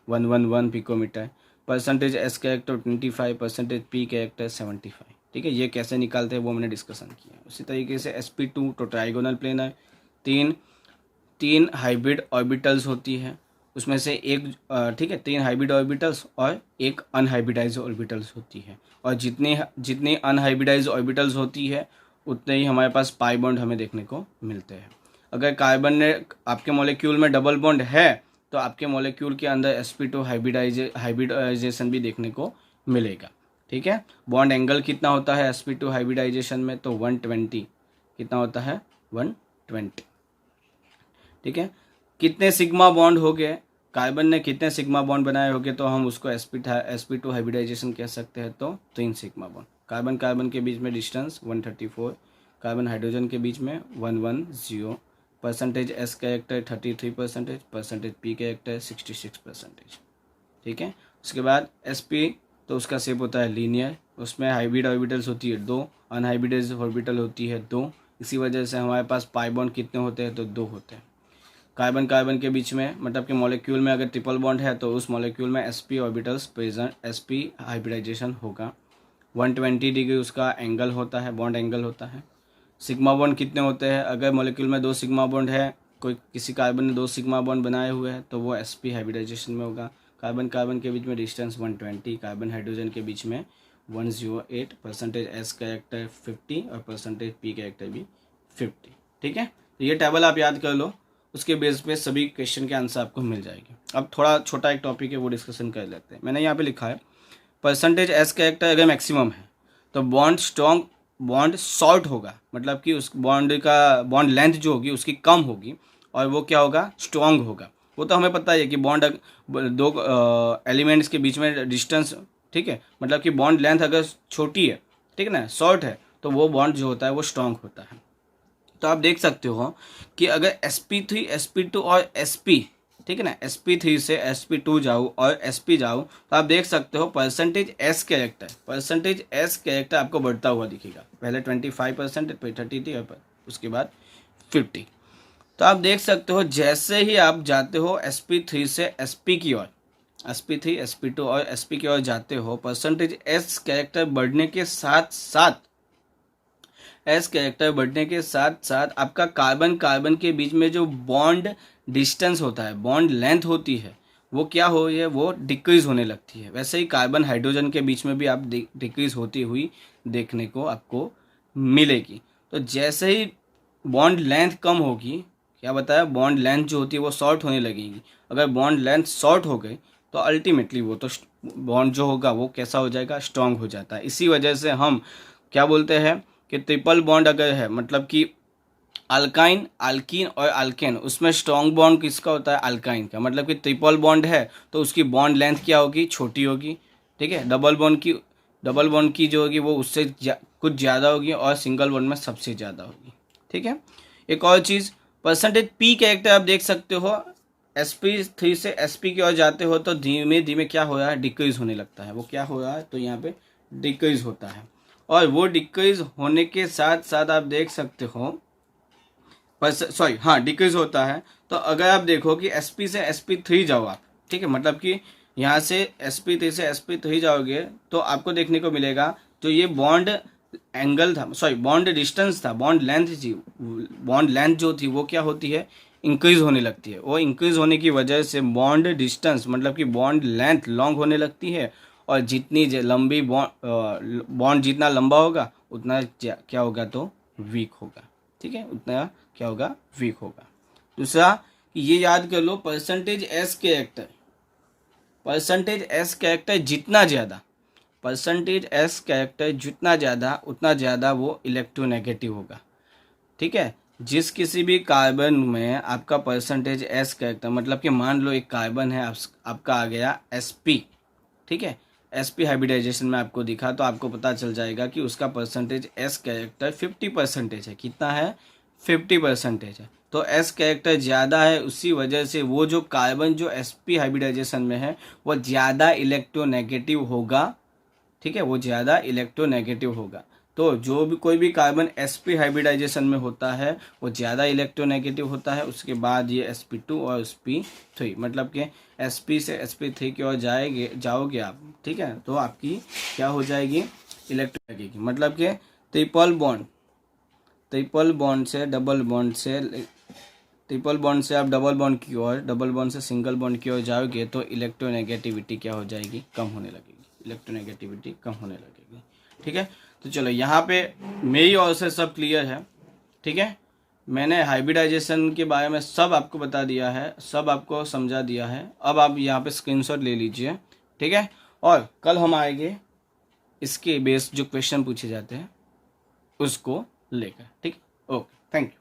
Speaker 1: 111 picometre, percentage s character 25, percentage p character 75। ठीक है, ये कैसे निकालते हैं वो मैंने डिस्कशन किया। उसी तरीके से sp2 तो ट्राइगोनल प्लेन है, तीन हाइब्रिड ऑर्बिटल्स होती है, उसमें से एक ठीक है, 3 हाइब्रिड ऑर्बिटल्स और एक अनहाइब्रिडाइज ऑर्बिटल्स होती है। और जितनी अनहाइब्रिडाइज ऑर्बिटल्स होती है उतने ही हमारे पास पाई बॉन्ड हमें देखने को मिलते हैं। अगर कार्बन ने आपके मॉलिक्यूल में डबल बॉन्ड है तो आपके मॉलिक्यूल के अंदर sp2 हाइब्रिडाइजेशन भी देखने को मिलेगा। ठीक है, बॉन्ड एंगल कितना होता है sp2 हाइब्रिडाइजेशन में तो 120, कितना होता है 120। ठीक है, कितने सिग्मा बॉन्ड हो गए, कार्बन ने कितने सिग्मा बॉन्ड बनाए होंगे तो हम उसको sp2 हाइब्रिडाइजेशन कह सकते हैं तो 3 सिग्मा बॉन्ड। कार्बन कार्बन के बीच में डिस्टेंस 134, कार्बन हाइड्रोजन के बीच में 110, percentage s character 33 percentage, percentage p character 66 percentage. ठीक है, उसके बाद sp तो उसका शेप होता है लीनियर, उसमें हाइब्रिड ऑर्बिटल्स होती है 2, अनहाइब्रिडाइज ऑर्बिटल होती है 2। इसी वजह से हमारे पास पाई बॉन्ड कितने होते हैं तो 2 होते हैं। कार्बन कार्बन के बीच में मतलब कि मॉलिक्यूल में अगर ट्रिपल बॉन्ड है तो उस मॉलिक्यूल में sp orbitals present, sp hybridization होगा। 120 डिग्री उसका एंगल होता है, बॉन्ड एंगल होता है। सिग्मा बॉन्ड कितने होते हैं, अगर मॉलिक्यूल में 2 सिग्मा बॉन्ड है, कोई किसी कार्बन ने 2 सिग्मा बॉन्ड बनाए हुए हैं तो वो sp हाइब्रिडाइजेशन में होगा। कार्बन कार्बन के बीच में डिस्टेंस 120, कार्बन हाइड्रोजन के बीच में 108, परसेंटेज s कैरेक्टर 50 और परसेंटेज p कैरेक्टर भी 50। ठीक है, तो ये टेबल आप याद कर लो, उसके बेस पे सभी क्वेश्चन के आंसर आपको मिल जाएंगे। अब थोड़ा छोटा एक टॉपिक है वो डिस्कशन कर लेते हैं। मैंने यहाँ पे लिखा है परसेंटेज s कैरेक्टर अगर मैक्सिमम है तो बॉन्ड शॉर्ट होगा, मतलब कि उस बॉन्ड लेंथ जो होगी उसकी कम होगी और वो क्या होगा, स्ट्रॉन्ग होगा। वो तो हमें पता ही है कि बॉन्ड दो एलिमेंट्स के बीच में डिस्टेंस, ठीक है, मतलब कि बॉन्ड लेंथ अगर छोटी है, ठीक है ना, शॉर्ट है, तो वो बॉन्ड जो होता है वो स्ट्रॉन्ग होता है। तो आप देख सकते हो कि अगर sp3, sp2 और sp, ठीक है ना, sp3 से sp2 जाऊँ और sp जाऊँ तो आप देख सकते हो परसेंटेज s कैरेक्टर आपको बढ़ता हुआ दिखेगा। पहले 25%, फिर 33 और उसके बाद 50। तो आप देख सकते हो जैसे ही आप जाते हो sp3 से sp की ओर, sp3, sp2 और sp की ओर जाते हो, परसेंटेज s कैरेक्टर बढ़ने के साथ साथ आपका कार्बन कार्बन के बीच में जो बॉन्ड डिस्टेंस होता है, बॉन्ड लेंथ होती है, वो क्या हो रही है, वो डिक्रीज होने लगती है। वैसे ही कार्बन हाइड्रोजन के बीच में भी आप डिक्रीज होती हुई देखने को आपको मिलेगी। तो जैसे ही बॉन्ड लेंथ कम होगी, क्या बताया, बॉन्ड लेंथ जो होती है वो शॉर्ट होने लगेगी। अगर बॉन्ड लेंथ शॉर्ट हो गई तो अल्टीमेटली वो तो बॉन्ड जो होगा वो कैसा हो जाएगा, स्ट्रांग हो जाता है। इसी वजह से हम क्या बोलते हैं कि ट्रिपल बॉन्ड अगर है, मतलब कि अल्काइन, अल्कीन और अल्केन, उसमें स्ट्रॉन्ग बॉन्ड किसका होता है? अल्काइन का। मतलब कि ट्रिपल बॉन्ड है तो उसकी बॉन्ड लेंथ क्या होगी? छोटी होगी, ठीक है। डबल बॉन्ड की जो होगी वो उससे कुछ ज़्यादा होगी और सिंगल बॉन्ड में सबसे ज़्यादा होगी, ठीक है। एक और चीज़, परसेंटेज पी कैरेक्टर आप देख सकते हो, sp3 से sp की ओर जाते हो तो धीमे धीमे क्या हो रहा है? डिक्रीज होने लगता है। वो क्या हो रहा है? तो यहाँ पे डिक्रीज होता है। और वो डिक्रीज होने के साथ साथ आप देख सकते हो, डिक्रीज होता है। तो अगर आप देखो कि sp से sp3 जाओ आप, ठीक है, मतलब कि यहाँ से sp3 से sp3 जाओगे तो आपको देखने को मिलेगा जो ये बॉन्ड एंगल था, बॉन्ड डिस्टेंस था, बॉन्ड लेंथ जो थी वो क्या होती है? इंक्रीज होने लगती है। वो इंक्रीज होने की वजह से बॉन्ड डिस्टेंस मतलब कि बॉन्ड लेंथ लॉन्ग होने लगती है, और जितनी लंबी बॉन्ड जितना लंबा होगा उतना क्या होगा? तो वीक होगा, ठीक है, उतना क्या होगा? वीक होगा। दूसरा, ये याद कर लो, परसेंटेज एस कैरेक्टर जितना ज़्यादा उतना ज़्यादा वो इलेक्ट्रोनेगेटिव होगा, ठीक है। जिस किसी भी कार्बन में आपका परसेंटेज एस कैरेक्टर, मतलब कि मान लो एक कार्बन है, आपका आ गया sp, ठीक है, sp हाइब्रिडाइजेशन में आपको दिखा तो आपको पता चल जाएगा कि उसका परसेंटेज एस कैरेक्टर 50% है। कितना है? 50% है। तो एस कैरेक्टर ज़्यादा है, उसी वजह से वो जो कार्बन जो sp हाइब्रिडाइजेशन में है वो ज़्यादा इलेक्ट्रोनेगेटिव होगा, ठीक है, वो ज़्यादा इलेक्ट्रोनेगेटिव होगा। तो जो भी कोई भी कार्बन sp हाइब्रिडाइजेशन में होता है वो ज़्यादा इलेक्ट्रोनेगेटिव होता है। उसके बाद ये sp2 और sp3, मतलब कि sp से sp3 की ओर जाओगे आप, ठीक है, तो आपकी क्या हो जाएगी? इलेक्ट्रोनेगेटिव, मतलब कि ट्रिपल बॉन्ड से आप डबल बॉन्ड की ओर, डबल बॉन्ड से सिंगल बॉन्ड की ओर जाओगे तो इलेक्ट्रोनेगेटिविटी क्या हो जाएगी? कम होने लगेगी, ठीक है। तो चलो यहाँ पे मेरी ओर से सब क्लियर है, ठीक है। मैंने हाइब्रिडाइजेशन के बारे में सब आपको बता दिया है, सब आपको समझा दिया है। अब आप यहाँ पे स्क्रीनशॉट ले लीजिए, ठीक है। और कल हम आएंगे इसके बेस जो क्वेश्चन पूछे जाते हैं उसको लेकर, ठीक है। Okay, thank you.